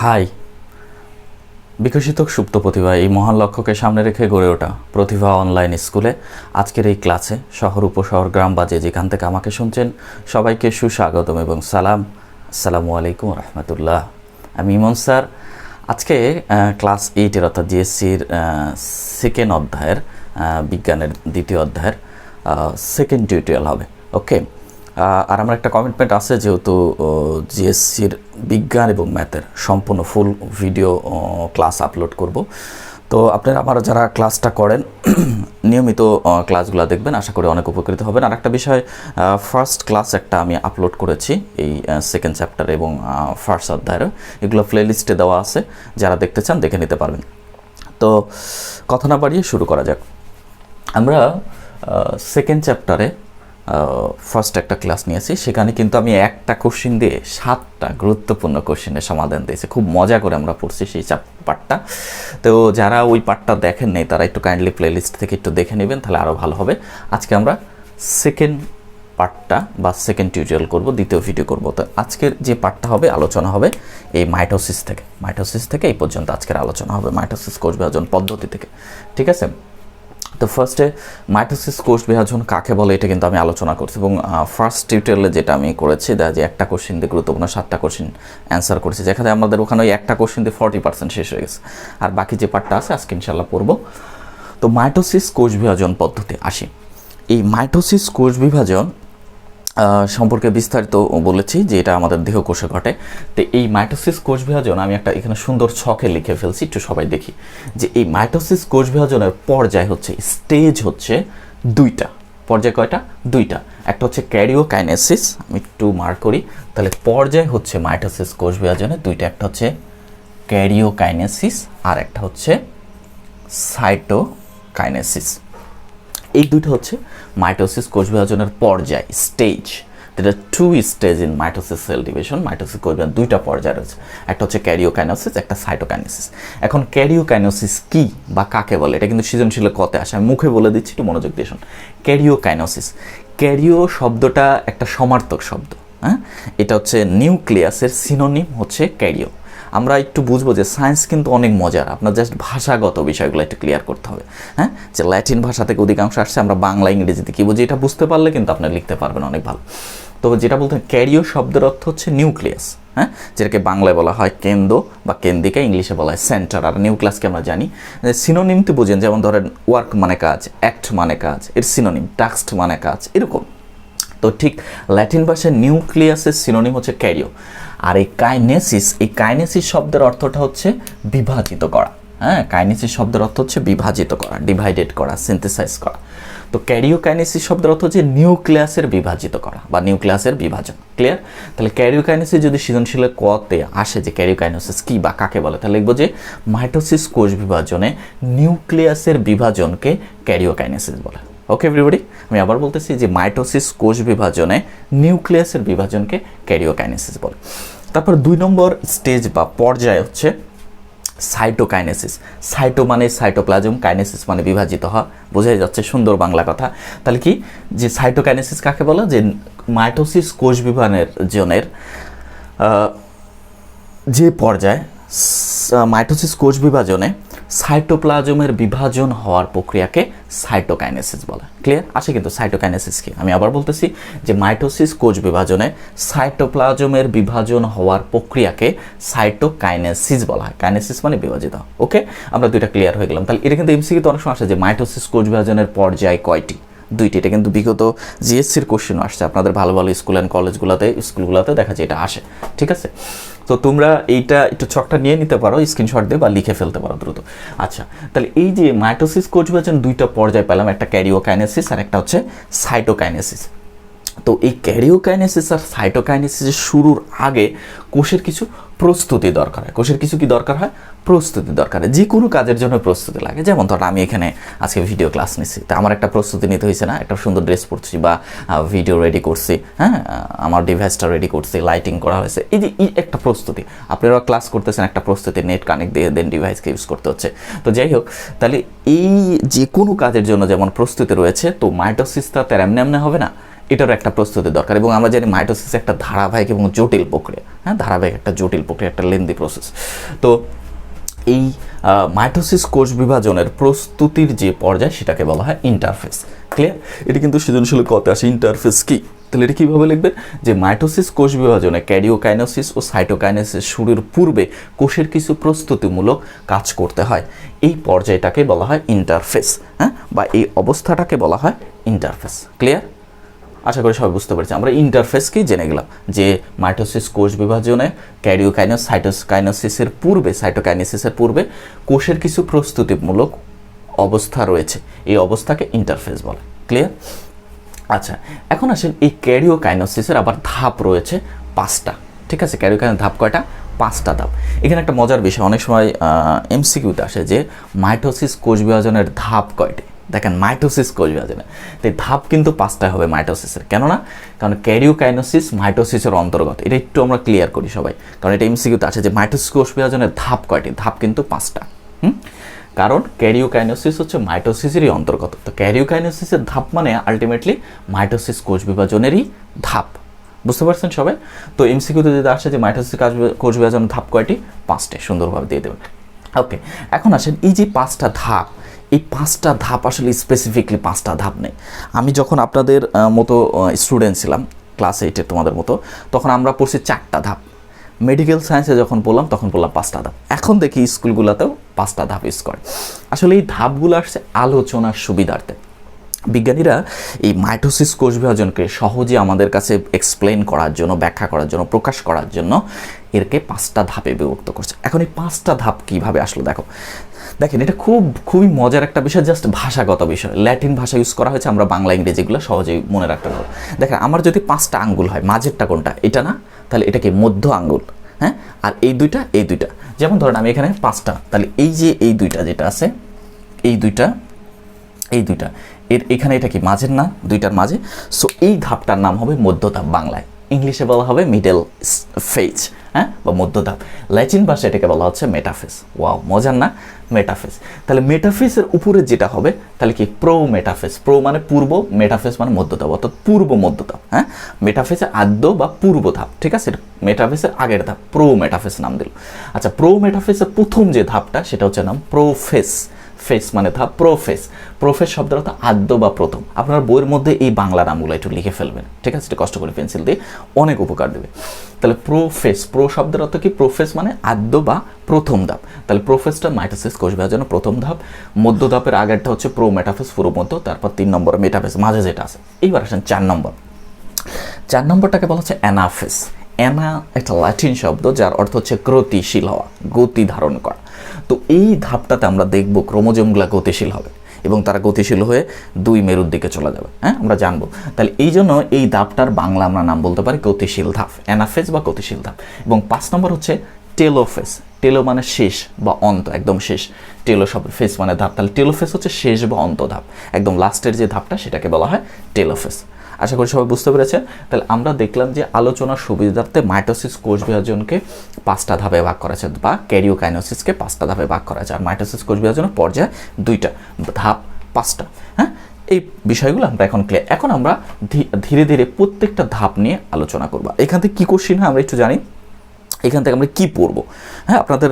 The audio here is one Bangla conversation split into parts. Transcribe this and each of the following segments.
হাই, বিকশিত সুপ্ত প্রতিভা এই মহান লক্ষ্যকে সামনে রেখে গড়ে ওঠা প্রতিভা অনলাইন স্কুলে আজকের এই ক্লাসে শহর উপশহর গ্রাম বাজে যেখান থেকে আমাকে শুনছেন সবাইকে সুস্বাগতম এবং সালাম। আসসালামু আলাইকুম রহমতুল্লাহ। আমি ইমন স্যার। আজকে ক্লাস 8-এর অর্থাৎ জিএসসির সেকেন্ড অধ্যায়ের বিজ্ঞানের দ্বিতীয় অধ্যায়ের সেকেন্ড টিউটোরিয়াল হবে। ওকে, আর আমার একটা কমিটমেন্ট আছে, যেহেতু জিএসসির বিজ্ঞান এবং ম্যাথের সম্পূর্ণ ফুল ভিডিও ক্লাস আপলোড করব। তো আপনারা আমার যারা ক্লাসটা করেন নিয়মিত ক্লাসগুলো দেখবেন, আশা করি অনেক উপকৃত হবেন। আর একটা বিষয়, ফার্স্ট ক্লাস একটা আমি আপলোড করেছি এই সেকেন্ড চ্যাপ্টার এবং ফার্স্ট অধ্যায়েরও, এগুলো প্লেলিস্টে দেওয়া আছে, যারা দেখতে চান দেখে নিতে পারবেন। তো কথা না বাড়িয়ে শুরু করা যাক। আমরা সেকেন্ড চ্যাপ্টারে ফার্স্ট একটা ক্লাস নিয়েছি, সেখানে কিন্তু আমি একটা কোশ্চিন দিয়ে 7টা গুরুত্বপূর্ণ কোশ্চিনের সমাধান দিয়েছি। খুব মজা করে আমরা পড়ছি সেই পার্টটা। তো যারা ওই পার্টটা দেখেন নেই তারা একটু কাইন্ডলি প্লেলিস্ট থেকে একটু দেখে নেবেন, তাহলে আরও ভালো হবে। আজকে আমরা সেকেন্ড পার্টটা বা সেকেন্ড টিউটোরিয়াল করব, দ্বিতীয় ভিডিও করব। তো আজকের যে পার্টটা হবে, আলোচনা হবে এই মাইটোসিস থেকে এই পর্যন্ত আজকের আলোচনা হবে মাইটোসিস কোষ বিভাজন পদ্ধতি থেকে। ঠিক আছে? তো ফার্স্টে মাইটোসিস কোষ বিভাজন কাকে বলে এটা কিন্তু আমি আলোচনা করছি, এবং ফার্স্ট টিউটোরিয়ালে যেটা আমি করেছি যে একটা কোশ্চিন দিয়ে গুরুত্বপূর্ণ 7টা কোশ্চিন অ্যান্সার করেছি, যেখানে আমাদের ওখানে ওই একটা কোশ্চিন দিয়ে 40% শেষ হয়ে গেছে। আর বাকি যে পার্টটা আছে আজকে ইনশাল্লাহ পড়ব। তো মাইটোসিস কোষ বিভাজন পদ্ধতি আসি। এই মাইটোসিস কোষ বিভাজন সম্পর্কে বিস্তারিত বলেছি যে এটা আমাদের দেহকোষে ঘটে। তো এই মাইটোসিস কোষ বিভাজন আমি একটা এখানে সুন্দর ছকে লিখে ফেলছি, একটু সবাই দেখি যে এই মাইটোসিস কোষ বিভাজনের পর্যায় হচ্ছে, স্টেজ হচ্ছে 2টা। পর্যায় কয়টা? 2টা। একটা হচ্ছে ক্যারিওকাইনেসিস, আমি একটু মার্ক করি, তাহলে পর্যায় হচ্ছে মাইটোসিস কোষ বিভাজনের 2টা। একটা হচ্ছে ক্যারিওকাইনেসিস আর একটা হচ্ছে সাইটোকাইনেসিস। এই দুটো হচ্ছে মাইটোসিস কোষ বিভাজনের পর্যায়, স্টেজ। যেটা 2 stage in mitosis cell division. Mitosis কোষ বিভাজন 2টা পর্যায় রয়েছে, একটা হচ্ছে ক্যারিওকাইনেসিস, একটা সাইটোকাইনেসিস। এখন ক্যারিওকাইনেসিস কি বা কাকে বলে, এটা কিন্তু সৃজনশীলের কতে আসে, আমি মুখে বলে দিচ্ছি, একটু মনোযোগ দিয়ে শুন। ক্যারিওকাইনেসিস, ক্যারিও শব্দটা একটা সমার্থক শব্দ। হ্যাঁ, এটা হচ্ছে নিউক্লিয়াসের সিনোনিম হচ্ছে ক্যারিও। আমরা একটু বুঝবো যে সায়েন্স কিন্তু অনেক মজার, আপনার জাস্ট ভাষাগত বিষয়গুলো একটু ক্লিয়ার করতে হবে। হ্যাঁ, যে ল্যাটিন ভাষা থেকে অধিকাংশ আসছে, আমরা বাংলা ইংরেজিতে কী বুঝি এটা বুঝতে পারলে কিন্তু আপনি লিখতে পারবেন অনেক ভালো। তো যেটা বলতেন, ক্যারিও শব্দের অর্থ হচ্ছে নিউক্লিয়াস। হ্যাঁ, যেটাকে বাংলায় বলা হয় কেন্দ্র বা কেন্দ্রিকা, ইংলিশে বলা হয় সেন্টার। আর নিউক্লিয়াসকে আমরা জানি সিনোনিম তো বুঝেন, যেমন ধরেন ওয়ার্ক মানে কাজ, অ্যাক্ট মানে কাজ, এর সিনোনিম টাস্ক মানে কাজ, এরকম। তো ঠিক ল্যাটিন ভাষায় নিউক্লিয়াসের সিনোনিম হচ্ছে ক্যারিও। আর এই কাইনেসিস শব্দের অর্থটা হচ্ছে বিভাজিত করা। হ্যাঁ, কাইনেসিস শব্দের অর্থ হচ্ছে বিভাজিত করা, ডিভাইডেড করা, সিনথেসাইজ করা। তো ক্যারিওকাইনেসিস শব্দের অর্থ হচ্ছে নিউক্লিয়াসের বিভাজিত করা বা নিউক্লিয়াসের বিভাজন। ক্লিয়ার? তাহলে ক্যারিওকাইনেসিস যদি সৃজনশীলের কতে আসে যে ক্যারিওকাইনেসিস কি বা কাকে বলে, তাহলে লিখবো যে মাইটোসিস কোষ বিভাজনে নিউক্লিয়াসের বিভাজনকে ক্যারিওকাইনেসিস বলে। ওকে এভরিবডি, আমি আবার বলতেছি যে মাইটোসিস কোষ বিভাজনে নিউক্লিয়াসের বিভাজনকে ক্যারিওকাইনেসিস বলে। তারপর 2 নম্বর স্টেজ বা পর্যায় হচ্ছে সাইটোকাইনেসিস। সাইটো মানে সাইটোপ্লাজম, কাইনেসিস মানে বিভাজিত হওয়া, বোঝাই যাচ্ছে সুন্দর বাংলা কথা। তাহলে কি যে সাইটোকাইনেসিস কাকে বলে, যে মাইটোসিস কোষ বিভাজনের যে পর্যায় মাইটোসিস কোষ বিভাজনে সাইটোপ্লাজমের বিভাজন হওয়ার প্রক্রিয়াকে সাইটোকাইনেসিস বলে। ক্লিয়ার? আসে কিন্তু সাইটোকাইনেসিস কি, আমি আবার বলতেছি যে মাইটোসিস কোষ বিভাজনে সাইটোপ্লাজমের বিভাজন হওয়ার প্রক্রিয়াকে সাইটোকাইনেসিস বলা হয়। কাইনেসিস মানে বিভাজিত। ওকে, আমরা 2টা ক্লিয়ার হয়ে গেলাম। তাহলে এটা কিন্তু এমসিকিউতে অনেক সময় আসে যে মাইটোসিস কোষ বিভাজনের পর্যায় কয়টি? 2টি। এটা কিন্তু বিগত জিএসসির কোশ্চেনও আসছে আপনাদের ভালো ভালো স্কুল অ্যান্ড স্কুলগুলোতে দেখা যায় এটা আসে। ঠিক আছে? তো তোমরা এইটা একটু ছকটা নিয়ে নিতে পারো, স্ক্রিনশট দিয়ে বা লিখে ফেলতে পারো দ্রুত। আচ্ছা, তাহলে এই যে মাইটোসিস কোষ বিভাজন 2টা পর্যায় পেলাম, একটা ক্যারিওকাইনেসিস আর একটা হচ্ছে সাইটোকাইনেসিস। তো এই ক্যারিওকাইনেসিস আর সাইটোকাইনেসিসের শুরুর আগে কোষের কিছু প্রস্তুতি দরকার হয়। কোষের কিছু কি দরকার হয়? প্রস্তুতি দরকার হয়। যে কোনো কাজের জন্য প্রস্তুতি লাগে। যেমন ধর আমি এখানে আজকে ভিডিও ক্লাস নিচ্ছি, তা আমার একটা প্রস্তুতি নিতে হয়েছে না? একটা সুন্দর ড্রেস পরছি বা ভিডিও রেডি করছি, হ্যাঁ, আমার ডিভাইসটা রেডি করছি, লাইটিং করা হয়েছে, এই যে একটা প্রস্তুতি। আপনারা ক্লাস করতেছেন, একটা প্রস্তুতি, নেট কানেক্ট দিয়ে দেন ডিভাইসকে ইউজ করতে হচ্ছে। তো যাই হোক, তাহলে এই যে কোনো কাজের জন্য যেমন প্রস্তুতি রয়েছে, তো মাইটোসিসটা তার এমনি হবে না, এটারও একটা প্রস্তুতি দরকার। এবং আমরা জানি মাইটোসিস একটা ধারাবাহিক এবং জটিল প্রক্রিয়া, হ্যাঁ, ধারাবাহিক একটা জটিল প্রক্রিয়া, একটা লেন্দি প্রসেস। তো এই মাইটোসিস কোষ বিভাজনের প্রস্তুতির যে পর্যায় সেটাকে বলা হয় ইন্টারফেস। ক্লিয়ার? এটি কিন্তু সৃজনশীল কতে আসে, ইন্টারফেস কি? তাহলে এটা কীভাবে লিখবেন, যে মাইটোসিস কোষ বিভাজনে ক্যারিওকাইনেসিস ও সাইটোকাইনেসিস শুরুর পূর্বে কোষের কিছু প্রস্তুতিমূলক কাজ করতে হয়, এই পর্যায়টাকে বলা হয় ইন্টারফেস, হ্যাঁ, বা এই অবস্থাটাকে বলা হয় ইন্টারফেস। ক্লিয়ার? আশা করি সবাই বুঝতে পেরেছি। আমরা ইন্টারফেসকেই জেনে গেলাম যে মাইটোসিস কোষ বিভাজনে ক্যারিওকাইনেস সাইটোকাইনেসিসের পূর্বে, সাইটোকাইনেসিসের পূর্বে কোষের কিছু প্রস্তুতিমূলক অবস্থা রয়েছে, এই অবস্থাকে ইন্টারফেস বলে। ক্লিয়ার? আচ্ছা, এখন আসেন এই ক্যারিওকাইনেসিসের আবার ধাপ রয়েছে 5টা। ঠিক আছে, ক্যারিওকাইনেস ধাপ কয়টা? 5টা ধাপ। এখানে একটা মজার বিষয়, অনেক সময় এমসিকিউতে আসে যে মাইটোসিস কোষ বিভাজনের ধাপ কয়টি। দেখেন, মাইটোসিস কোষ বিভাজনে তো ধাপ কিন্তু 5টা হবে মাইটোসিসের। কেন না? কারণ ক্যারিওকাইনেসিস মাইটোসিসের অন্তর্গত। এটা একটু আমরা ক্লিয়ার করি সবাই, কারণ এটা এমসিকিউতে আছে যে মাইটোসিস কোষ বিভাজনের ধাপ কয়টি। ধাপ কিন্তু 5টা। কারণ ক্যারিওকাইনেসিস হচ্ছে মাইটোসিসেরই অন্তর্গত। তো ক্যারিওকাইনেসিসের ধাপ মানে আলটিমেটলি মাইটোসিস কোষ বিভাজনেরই ধাপ। বুঝতে পারছেন সবাই? তো এমসিকিউতে যদি আসে যে মাইটোসিস কোষ বিভাজনের ধাপ কয়টি, 5টে, সুন্দরভাবে দিয়ে দেবেন। ওকে, এখন আসেন এই যে 5টা ধাপ, এই 5টা ধাপ আসলে স্পেসিফিকলি 5টা ধাপ নেই। আমি যখন আপনাদের মতো স্টুডেন্ট ছিলাম, ক্লাস 8-এ তোমাদের মতো, তখন আমরা পড়ছি 4টা ধাপ। মেডিকেল সায়েন্সে যখন পড়লাম তখন বললাম 5টা ধাপ। এখন দেখি স্কুলগুলোতেও 5টা ধাপ ইউজ করে। আসলে এই ধাপগুলো আসছে আলোচনার সুবিধার্থে। বিজ্ঞানীরা এই মাইটোসিস কোষ বিভাজনকে সহজে আমাদের কাছে এক্সপ্লেন করার জন্য, ব্যাখ্যা করার জন্য, প্রকাশ করার জন্য এরকে 5টা ধাপে বিভক্ত করছে। এখন এই 5টা ধাপ কীভাবে আসলো দেখেন, এটা খুবই মজার একটা বিষয়, জাস্ট ভাষাগত বিষয়। ল্যাটিন ভাষা ইউজ করা হয়েছে, আমরা বাংলা ইংরেজিগুলো সহজেই মনে রাখতে পারবো। দেখেন, আমার যদি 5টা আঙ্গুল হয়, মাঝেরটা কোনটা? এটা না? তাহলে এটা কি মধ্য আঙ্গুল, হ্যাঁ? আর এই দুইটা, এই দুইটা। যেমন ধরেন আমি এখানে 5টা, তাহলে এই যে এই দুইটা যেটা আছে, এই দুইটা, এই দুইটা, এখানে এটা কি মাঝের না? দুইটার মাঝে। সো এই ধাপটার নাম হবে মধ্যধাপ, বাংলায়। ইংলিশে বলা হবে মিডল ফেজ, হ্যাঁ, বা মধ্যধাপ। ল্যাটিন ভাষায় এটাকে বলা হচ্ছে মেটাফেজ। ওয়াও, মজার না? মেটাফেজ। তাহলে মেটাফেজের উপরে যেটা হবে তাহলে কি প্রো মেটাফেজ। প্রো মানে পূর্ব, মেটাফেজ মানে মধ্যধাপ, অর্থাৎ পূর্ব মধ্যধাপ। হ্যাঁ, মেটাফেজের আদ্য বা পূর্ব ধাপ। ঠিক আছে, মেটাফেজের আগের ধাপ প্রো মেটাফেজ নাম দিল। আচ্ছা, প্রো মেটাফেজের প্রথম যে ধাপটা সেটা হচ্ছে নাম প্রোফেজ। ফেস মানে ধাপ, প্রোফেস। প্রোফেস শব্দের অর্থ আদ্য বা প্রথম। আপনার বইয়ের মধ্যে এই বাংলা নামগুলো একটু লিখে ফেলবেন, ঠিক আছে? এটা কষ্ট করে পেন্সিল দিয়ে, অনেক উপকার দেবে। তাহলে প্রোফেস, প্রো শব্দের অর্থ কি? প্রোফেস মানে আদ্য বা প্রথম ধাপ। তাহলে প্রোফেসটা মাইটোসিস কোষ বিভাজনের প্রথম ধাপ। মধ্য ধাপের আগেরটা হচ্ছে প্রো মেটাফেস, পুরো মধ্য। তারপর 3 নম্বরে মেটাফেস, মাঝে যেটা আছে। এইবার আসেন 4 নম্বর। 4 নম্বরটাকে বলা হচ্ছে অ্যানাফেস। অ্যানা একটা ল্যাটিন শব্দ যার অর্থ হচ্ছে গতিশীল হওয়া, গতি ধারণ করা। তো এই ধাপটাতে আমরা দেখব ক্রোমোজোমগুলো গতিশীল হবে এবং তারা গতিশীল হয়ে 2 মেরুর দিকে চলে যাবে, হ্যাঁ, আমরা জানবো। তাহলে এই জন্য এই ধাপটার বাংলা আমরা নাম বলতে পারি গতিশীল ধাপ, অ্যানাফেজ বা গতিশীল ধাপ। এবং 5 নম্বর হচ্ছে টেলোফেজ। টেলো মানে শেষ বা অন্ত, একদম শেষ। টেলো শব্দ, ফেস মানে ধাপ। তাহলে টেলোফেজ হচ্ছে শেষ বা অন্ত ধাপ, একদম লাস্টের যে ধাপটা সেটাকে বলা হয় টেলোফেজ। আশা করি সবাই বুঝতে পেরেছেন। তাহলে আমরা দেখলাম যে আলোচনার সুবিধার্থে মাইটোসিস কোষ বিভাজনকে 5টা ধাপে ভাগ করা আছে, বা ক্যারিওকাইনেসিসকে 5টা ধাপে ভাগ করা আছে। আর মাইটোসিস কোষ বিভাজনের পর্যায়ে 2টা ধাপ, 5টা। হ্যাঁ, এই বিষয়গুলো আমরা এখন ক্লিয়ার। এখন আমরা ধীরে ধীরে প্রত্যেকটা ধাপ নিয়ে আলোচনা করব। এখান থেকে কী কোশ্চিন হয় আমরা একটু জানি, এখান থেকে আমরা কী পড়বো। হ্যাঁ, আপনাদের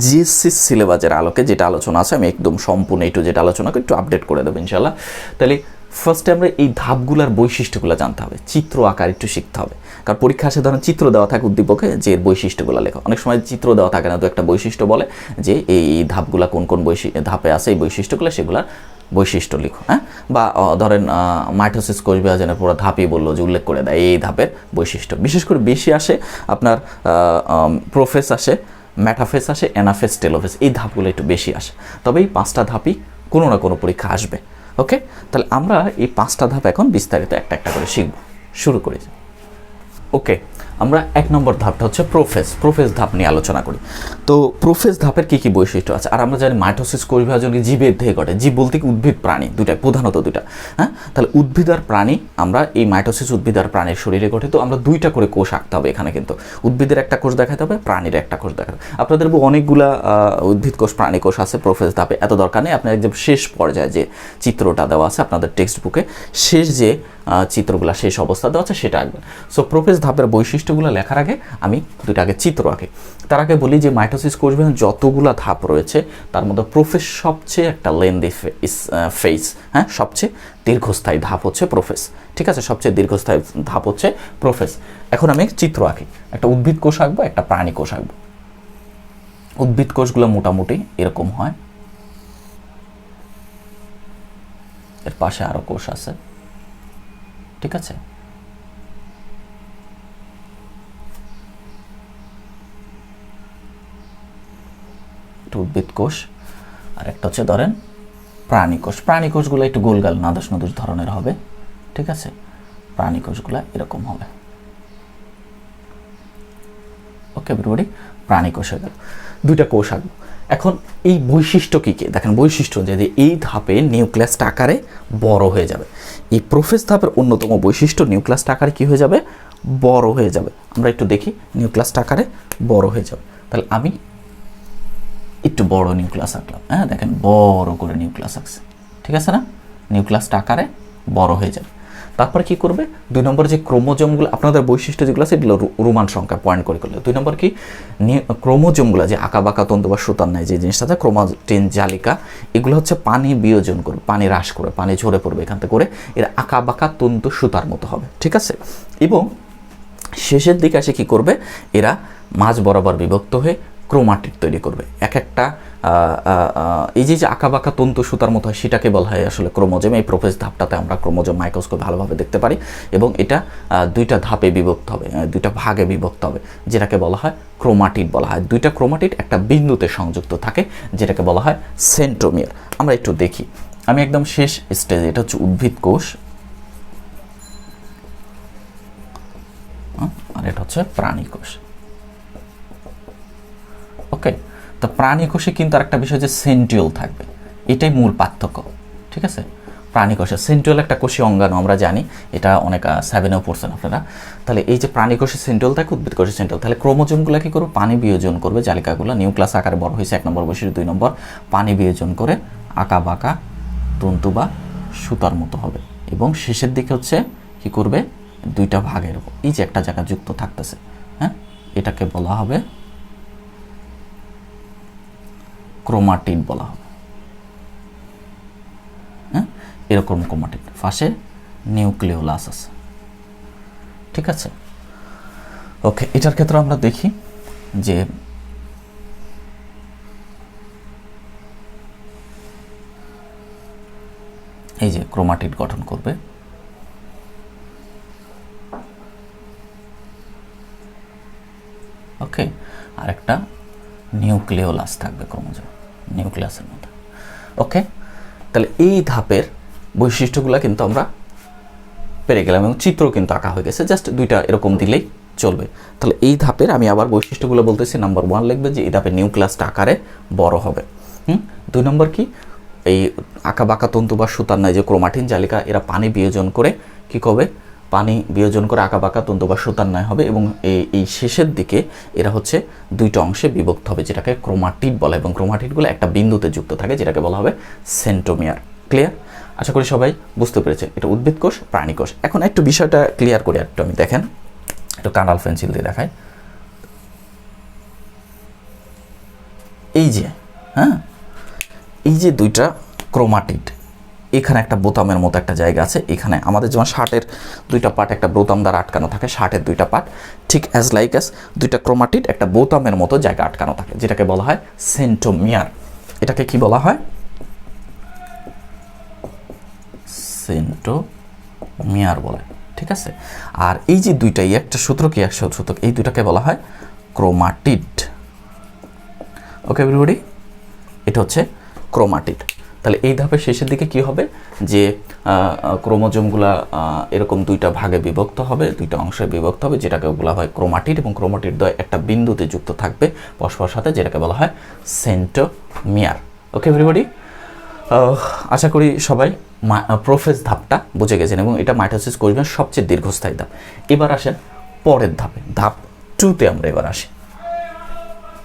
জিএসসি সিলেবাসের আলোকে যেটা আলোচনা আছে আমি একদম সম্পূর্ণ একটু যেটা আলোচনা করি একটু আপডেট করে দেবো ইনশাল্লাহ। তাহলে ফার্স্টে আমরা এই ধাপগুলোর বৈশিষ্ট্যগুলো জানতে হবে, চিত্র আকার একটু শিখতে হবে। কারণ পরীক্ষা আসে ধরেন চিত্র দেওয়া থাকে উদ্দীপকে, যে এর বৈশিষ্ট্যগুলো লেখা। অনেক সময় চিত্র দেওয়া থাকে না, তো একটা বৈশিষ্ট্য বলে যে এই ধাপগুলো কোন কোন ধাপে আছে, এই বৈশিষ্ট্যগুলো সেগুলোর বৈশিষ্ট্য লিখো। হ্যাঁ, বা ধরেন মাইটোসিস কোষ বিভাজনের পুরো ধাপই বললো যে উল্লেখ করে দেয় এই ধাপের বৈশিষ্ট্য। বিশেষ করে বেশি আসে আপনার প্রোফেস আসে, মেটাফেস আসে, অ্যানাফেস, টেলোফেস, এই ধাপগুলো একটু বেশি আসে। তবে এই 5টা ধাপই কোনো না কোনো পরীক্ষা আসবে। ওকে, তাহলে আমরা এই 5টা ধাপ এখন বিস্তারিত একটা একটা করে শিখব। শুরু করি। ওকে, আমরা 1 নম্বর ধাপটা হচ্ছে প্রোফেজ ধাপ নিয়ে আলোচনা করি। তো প্রোফেজ ধাপের কী কী বৈশিষ্ট্য আছে? আর আমরা জানি মাইটোসিস কোষ বিভাজন জীবের দেহে ঘটে। জীব বলতে কি উদ্ভিদ প্রাণী, দুইটা প্রধানত দুইটা। হ্যাঁ, তাহলে উদ্ভিদ আর প্রাণী, আমরা এই মাইটোসিস উদ্ভিদ আর প্রাণীর শরীরে ঘটে। তো আমরা দুইটা করে কোষ আঁকতে হবে এখানে, কিন্তু উদ্ভিদের একটা কোষ দেখাতে হবে, প্রাণীর একটা কোষ দেখাতে হবে। আপনাদের অনেকগুলা উদ্ভিদ কোষ প্রাণী কোষ আছে প্রোফেজ ধাপে, এত দরকার নেই। আপনার একদম শেষ পর্যায়ে যে চিত্রটা দেওয়া আছে আপনাদের টেক্সট বুকে, শেষ যে চিত্রগুলো শেষ অবস্থা দেওয়া আছে সেটা আঁকবেন। সো প্রোফেজ ধাপের বৈশিষ্ট্যগুলো লেখার আগে আমি দুইটা আগে চিত্র আঁকি। তার আগে বলি যে মাইটোসিস কোষ বিভাজন যতগুলো ধাপ রয়েছে তার মধ্যে প্রোফেজ সবচেয়ে একটা লেন্দি ফেজ, হ্যাঁ, সবচেয়ে দীর্ঘস্থায়ী ধাপ হচ্ছে প্রোফেজ। ঠিক আছে, সবচেয়ে দীর্ঘস্থায়ী ধাপ হচ্ছে প্রোফেজ। এখন আমি চিত্র আঁকি, একটা উদ্ভিদ কোষ আঁকবো, একটা প্রাণী কোষ আঁকবো। উদ্ভিদ কোষগুলো মোটামুটি এরকম হয়, এর পাশে আরো কোষ আছে। ঠিক আছে, উদ্ভিদ কোষ, আর একটা হচ্ছে ধরেন প্রাণী কোষ। প্রাণী কোষগুলো একটু গোলগাল নাদুস নাদুস ধরনের হবে। ঠিক আছে, প্রাণী কোষগুলো এরকম হবে। ওকে এভরিবডি, প্রাণী কোষ হয়ে গেল। দুইটা কোষ আঁকবো। এখন এই বৈশিষ্ট্য কী কী দেখেন, বৈশিষ্ট্য যে এই ধাপে নিউক্লিয়াসটা আকারে বড় হয়ে যাবে। এই প্রোফেজ ধাপের অন্যতম বৈশিষ্ট্য নিউক্লিয়াসটা আকারে কী হয়ে যাবে, বড় হয়ে যাবে। আমরা একটু দেখি, নিউক্লিয়াসটা আকারে বড় হয়ে যাবে। তাহলে আমি একটু বড় নিউক্লিয়াস আঁকলাম। হ্যাঁ, দেখেন বড় করে নিউক্লিয়াস আঁকছে। ঠিক আছে না, নিউক্লিয়াসটা আকারে বড় হয়ে যাবে। তারপর কি করবে, 2 নম্বর যে ক্রোমোজোমগুলো, আপনাদের বৈশিষ্ট্য যেগুলো আছে এগুলো রোমান সংখ্যা পয়েন্ট করে করলে। 2 নম্বর কি, ক্রোমোজোমগুলো যে আঁকা বাঁকা তন্তু বা সুতার নাই যে জিনিসটা আছে, ক্রোমাটিন জালিকা, এগুলো হচ্ছে পানি বিয়োজন করবে, পানি হ্রাস করবে, পানি ঝরে পড়বে এখান থেকে করে, এরা আঁকা বাঁকা তন্তু সুতার মতো হবে। ঠিক আছে, এবং শেষের দিকে এসে কি করবে, এরা মাঝ বরাবর বিভক্ত হয়ে ক্রোমাটিড তৈরি করবে। এক একটা এই যে আঁকা বাঁকা তন্তু সুতার মতো হয় সেটাকে বলা হয় আসলে ক্রোমোজোম। এই প্রোফেজ ধাপটাতে আমরা ক্রোমোজোম মাইক্রোস্কোপ ভালোভাবে দেখতে পারি, এবং এটা দুইটা ধাপে বিভক্ত হবে, দুইটা ভাগে বিভক্ত হবে, যেটাকে বলা হয় ক্রোমাটিড বলা হয়। দুইটা ক্রোমাটিড একটা বিন্দুতে সংযুক্ত থাকে, যেটাকে বলা হয় সেন্ট্রোমিয়ার। আমরা একটু দেখি, আমি একদম শেষ স্টেজে, এটা হচ্ছে উদ্ভিদ কোষ, আর এটা হচ্ছে প্রাণী কোষ। ওকে, তো প্রাণী কোষে কিন্তু আরেকটা বিষয় যে সেন্ট্রিওল থাকবে, এটাই মূল পার্থক্য। ঠিক আছে, প্রাণী কোষে সেন্ট্রিওল একটা কোষীয় অঙ্গাণু, আমরা জানি এটা অনেক 7এও পড়ছেন আপনারা। তাহলে এই যে প্রাণী কোষে সেন্ট্রিওল থাকে, উদ্ভিদ কোষে সেন্ট্রিওল, তাহলে ক্রোমোজোমগুলো কি করবে, পানি বিয়োজন করবে, জালিকাগুলো নিউক্লিয়াস আকারে বড় হয়েছে 1 নম্বর বৈশিষ্ট্য। 2 নম্বর, পানি বিয়োজন করে আঁকা বাঁকা তন্তু বা সুতার মতো হবে, এবং শেষের দিকে হচ্ছে কি করবে, দুইটা ভাগের এই যে একটা জায়গা যুক্ত থাকতেছে, হ্যাঁ, এটাকে বলা হবে ক্রোমাটিড বলা হবে। হ্যাঁ, এরকম ক্রোমাটিড, পাশে নিউক্লিওলাস আছে। ঠিক আছে, ওকে, এটার ক্ষেত্রে আমরা দেখি যে এই যে ক্রোমাটিড গঠন করবে, ওকে, আরেকটা নিউক্লিওলাস থাকবে ক্রোমোজোম নিউক্লিয়াসের মধ্যে। ওকে, তাহলে এই ধাপের বৈশিষ্ট্যগুলো কিন্তু আমরা পেরে গেলাম, এবং চিত্র কিন্তু আঁকা হয়ে গেছে, জাস্ট দুইটা এরকম দিলেই চলবে। তাহলে এই ধাপের আমি আবার বৈশিষ্ট্যগুলো বলতেছি। নাম্বার 1 লিখবে যে এই ধাপে নিউক্লিয়াসটা আকারে বড় হবে। 2 নম্বর কি, এই আঁকা বাঁকা তন্তু বা সুতার নাই যে ক্রোমাটিন জালিকা, এরা পানি বিয়োজন করে কি করবে, পানি বিয়োজন করে আঁকা বাঁকা তন্তু বা সুতার ন্যায় হবে, এবং এই শেষের দিকে এরা হচ্ছে দুইটা অংশে বিভক্ত হবে, যেটাকে ক্রোমাটিড বলে, এবং ক্রোমাটিডগুলো একটা বিন্দুতে যুক্ত থাকে, যেটাকে বলা হবে সেন্ট্রোমিয়ার। ক্লিয়ার? আশা করি সবাই বুঝতে পেরেছেন, এটা উদ্ভিদ কোষ, প্রাণী কোষ। এখন একটু বিষয়টা ক্লিয়ার করি, একটু আমি দেখেন, একটু কাঁঠাল পেন্সিল দিয়ে দেখাই। এই যে, হ্যাঁ, এই যে দুইটা ক্রোমাটিড, এখানে একটা বোতামের মতো একটা জায়গা আছে, এখানে আমাদের যেমন শার্টের দুইটা পার্ট একটা বোতাম দ্বারা আটকানো থাকে, শার্টের দুইটা পার্ট, ঠিক অ্যাজ লাইক অ্যাজ দুইটা ক্রোমাটিড একটা বোতামের মতো জায়গা আটকানো থাকে, যেটাকে বলা হয় সেন্ট্রোমিয়ার। এটাকে কি বলা হয়, সেন্ট্রোমিয়ার বলে। ঠিক আছে, আর এই যে দুইটা, এই একটা সূত্র কি একশো সূত্র, এই দুইটাকে বলা হয় ক্রোমাটিড। ওকে এভরিবডি, এটা হচ্ছে ক্রোমাটিড। তাহলে এই ধাপের শেষের দিকে কি হবে যে ক্রোমোজোমগুলা এরকম দুইটা ভাগে বিভক্ত হবে, দুইটা অংশে বিভক্ত হবে, যেটাকে বলা হয় ক্রোমাটিড, এবং ক্রোমাটিড দ্বয় একটা বিন্দুতে যুক্ত থাকবে পরস্পর সাথে, যেটাকে বলা হয় সেন্ট্রোমিয়ার। ওকে এভরিবডি, আশা করি সবাই প্রোফেজ ধাপটা বুঝে গেছেন, এবং এটা মাইটোসিস কোষের সবচেয়ে দীর্ঘস্থায়ী ধাপ। এবার আসেন পরের ধাপে, ধাপ 2তে আমরা এবার আসি।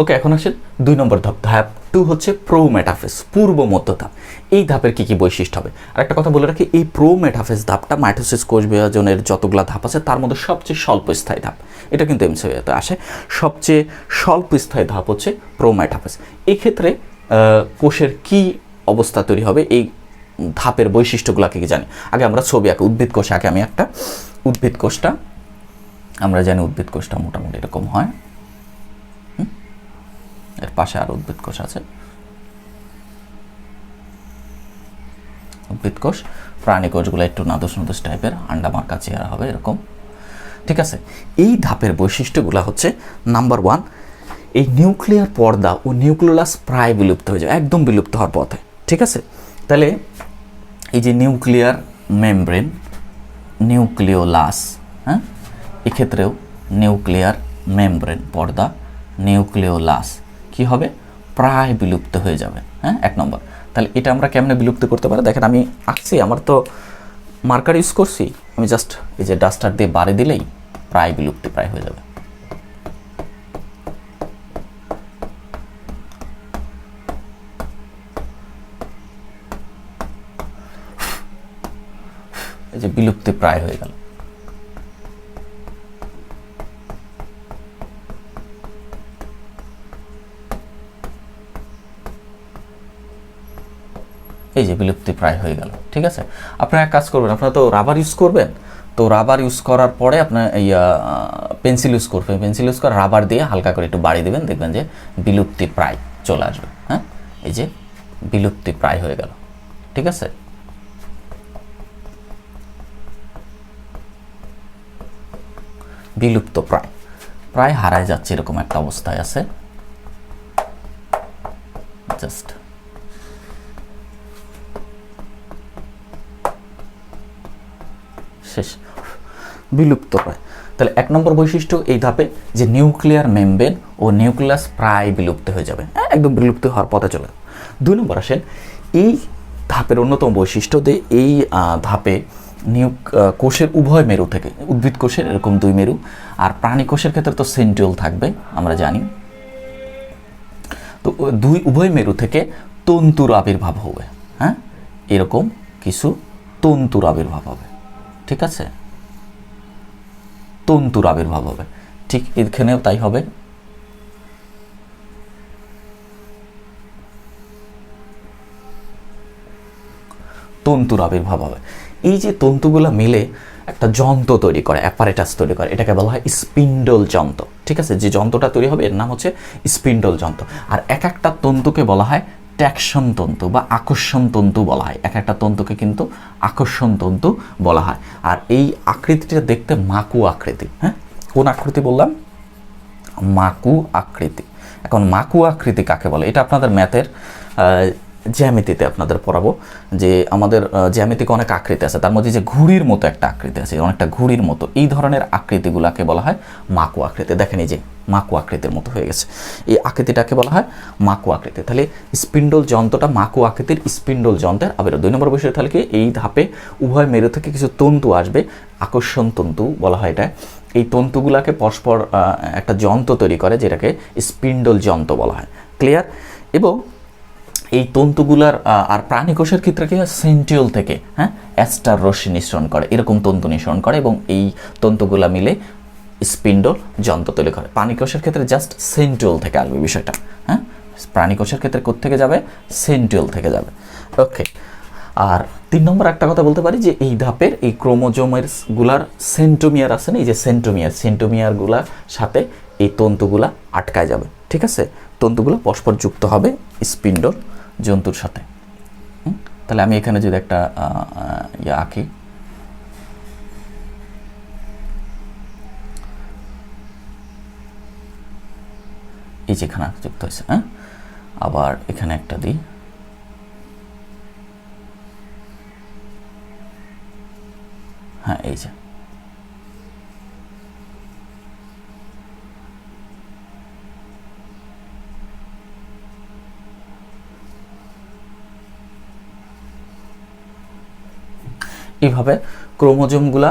ওকে, এখন আসেন 2 নম্বর ধাপ। ধাপ 2 হচ্ছে প্রোমেটাফেজ, পূর্ব মধ্য ধাপ। এই ধাপের কি কি বৈশিষ্ট্য হবে? আর একটা কথা বলে রাখি, এই প্রোমেটাফেজ ধাপটা মাইটোসিস কোষ বিভাজনের যতগুলো ধাপ আছে তার মধ্যে সবচেয়ে স্বল্পস্থায়ী ধাপ। এটা কিন্তু এমসিকিউতে আসে, সবচেয়ে স্বল্পস্থায়ী ধাপ হচ্ছে প্রোমেটাফেজ। এই ক্ষেত্রে কোষের কি অবস্থা তৈরি হবে, এই ধাপের বৈশিষ্ট্যগুলোকে কি জানি। আগে আমরা ছবি আঁকি, উদ্ভিদ কোষে আঁকে আমি একটা। উদ্ভিদ কোষটা আমরা জানি, উদ্ভিদ কোষটা মোটামুটি এরকম হয়, এর পাশে আর উদ্ভিদ কোষ আছে। উদ্ভিদ কোষ, প্রাণী কোষগুলো একটু নাদুস নাদুস টাইপের, আন্ডামার্কা চেহারা হবে এরকম, ঠিক আছে। এই ধাপের বৈশিষ্ট্যগুলো হচ্ছে নাম্বার 1, এই নিউক্লিয়ার পর্দা ও নিউক্লিয়াস প্রায় বিলুপ্ত হয়ে যায়, একদম বিলুপ্ত হওয়ার পথে, ঠিক আছে। তাহলে এই যে নিউক্লিয়ার মেমব্রেন, নিউক্লিওলাস, হ্যাঁ, এক্ষেত্রেও নিউক্লিয়ার মেমব্রেন পর্দা, নিউক্লিওলাস কি হবে, প্রায় বিলুপ্ত হয়ে যাবে, হ্যাঁ, 1 নম্বর। তাহলে এটা আমরা কেমনে বিলুপ্ত করতে পারি? দেখেন আমি আঁকছি, আমার তো মার্কার ইউজ করছি, আমি জাস্ট এই যে ডাস্টার দিয়ে বাড়ি দিলেই প্রায় বিলুপ্তি প্রায় হয়ে যাবে। এই যে বিলুপ্তি প্রায় হয়ে গেল। এই যে বিলুপ্তি প্রায় হয়ে গেল, ঠিক আছে। আপনারা এক কাজ করবেন, আপনারা তো রাবার ইউজ করবেন, তো রাবার ইউজ করার পরে আপনার এই পেন্সিল ইউজ করবেন, পেন্সিল ইউজ করে রাবার দিয়ে হালকা করে একটু বাড়ি দেবেন, দেখবেন যে বিলুপ্তি প্রায় চলে আসবে, হ্যাঁ। এই যে বিলুপ্তি প্রায় হয়ে গেল, ঠিক আছে। বিলুপ্ত প্রায়, প্রায় হারায় যাচ্ছে এরকম একটা অবস্থায় আছে, জাস্ট শেষ, বিলুপ্ত প্রায়। তাহলে 1 নম্বর বৈশিষ্ট্য এই ধাপে যে নিউক্লিয়ার মেমব্রেন ও নিউক্লিয়াস প্রায় বিলুপ্ত হয়ে যাবে, একদম বিলুপ্ত হওয়ার পথে চলে। 2 নম্বর আসেন, এই ধাপের অন্যতম বৈশিষ্ট্য যে এই ধাপে কোষের উভয় মেরু থেকে, উদ্ভিদ কোষের এরকম 2 মেরু, আর প্রাণী কোষের ক্ষেত্রে তো সেন্ট্রিওল থাকবে আমরা জানি, তো উভয় মেরু থেকে তন্তুর আবির্ভাব হবে, হ্যাঁ, এরকম কিছু তন্তুর আবির্ভাব হবে, ঠিক আছে, তন্তুর আবির্ভাব হবে। ঠিক এখানেও তাই হবে, তন্তুর আবির্ভাব হবে। এই যে তন্তুগুলো মিলে একটা যন্ত্র তৈরি করে, অ্যাপারেটাস তৈরি করে, এটাকে বলা হয় স্পিন্ডল যন্ত্র, ঠিক আছে। যে যন্ত্রটা তৈরি হবে এর নাম হচ্ছে স্পিন্ডল যন্ত্র। আর এক একটা তন্তুকে বলা হয় ট্যাকশন তন্তু বা আকর্ষণ তন্তু বলা হয়, এক একটা তন্তুকে কিন্তু আকর্ষণ তন্তু বলা হয়। আর এই আকৃতিটা দেখতে মাকু আকৃতি, হ্যাঁ, কোন আকৃতি বললাম? মাকু আকৃতি। এখন মাকু আকৃতি কাকে বলে? এটা আপনাদের ম্যাথের জ্যামিতিতে আপনাদের পড়াবো, যে আমাদের জ্যামিতিকে অনেক আকৃতি আছে, তার মধ্যে যে ঘুড়ির মতো একটা আকৃতি আছে, অনেকটা ঘুড়ির মতো, এই ধরনের আকৃতিগুলোকে বলা হয় মাকু আকৃতি। দেখেন এই যে মাকু আকৃতির মতো হয়ে গেছে, এই আকৃতিটাকে বলা হয় মাকু আকৃতি। তাহলে স্পিন্ডল যন্ত্রটা মাকু আকৃতির স্পিন্ডল যন্ত্রের আবির্ভাব। 2 নম্বর বিষয় তাহলে কি, এই ধাপে উভয় মেরু থেকে কিছু তন্তু আসবে, আকর্ষণ তন্তু বলা হয় এটা। এই তন্তুগুলাকে পরস্পর একটা যন্ত্র তৈরি করে, যেটাকে স্পিন্ডল যন্ত্র বলা হয়, ক্লিয়ার। এবং এই তন্তুগুলার আর প্রাণী কোষের ক্ষেত্রে কি হয়, সেন্ট্রিওল থেকে, হ্যাঁ, অ্যাস্টার রশ্মি নিঃসরণ করে, এরকম তন্তু নিঃসরণ করে, এবং এই তন্তুগুলা মিলে স্পিন্ডল যন্ত্র তৈরি করে। প্রাণী কোষের ক্ষেত্রে জাস্ট সেন্ট্রিওল থেকে আসবে বিষয়টা, হ্যাঁ, প্রাণী কোষের ক্ষেত্রে কোত্থেকে যাবে, সেন্ট্রিওল থেকে যাবে, ওকে। আর 3 নম্বর একটা কথা বলতে পারি যে এই ধাপের এই ক্রোমোজোমের গুলার সেন্ট্রোমিয়ার আছে না, এই যে সেন্ট্রোমিয়ারগুলার সাথে এই তন্তুগুলা আটকায় যাবে, ঠিক আছে। তন্তুগুলো পরস্পর যুক্ত হবে স্পিন্ডল জন্তুর সাথে। তাহলে আমি এখানে যদি একটা আঁকি, এই যেখানে যুক্ত হয়েছে, হ্যাঁ, আবার এখানে একটা দিই, হ্যাঁ এই যে এইভাবে ক্রোমোজোমগুলা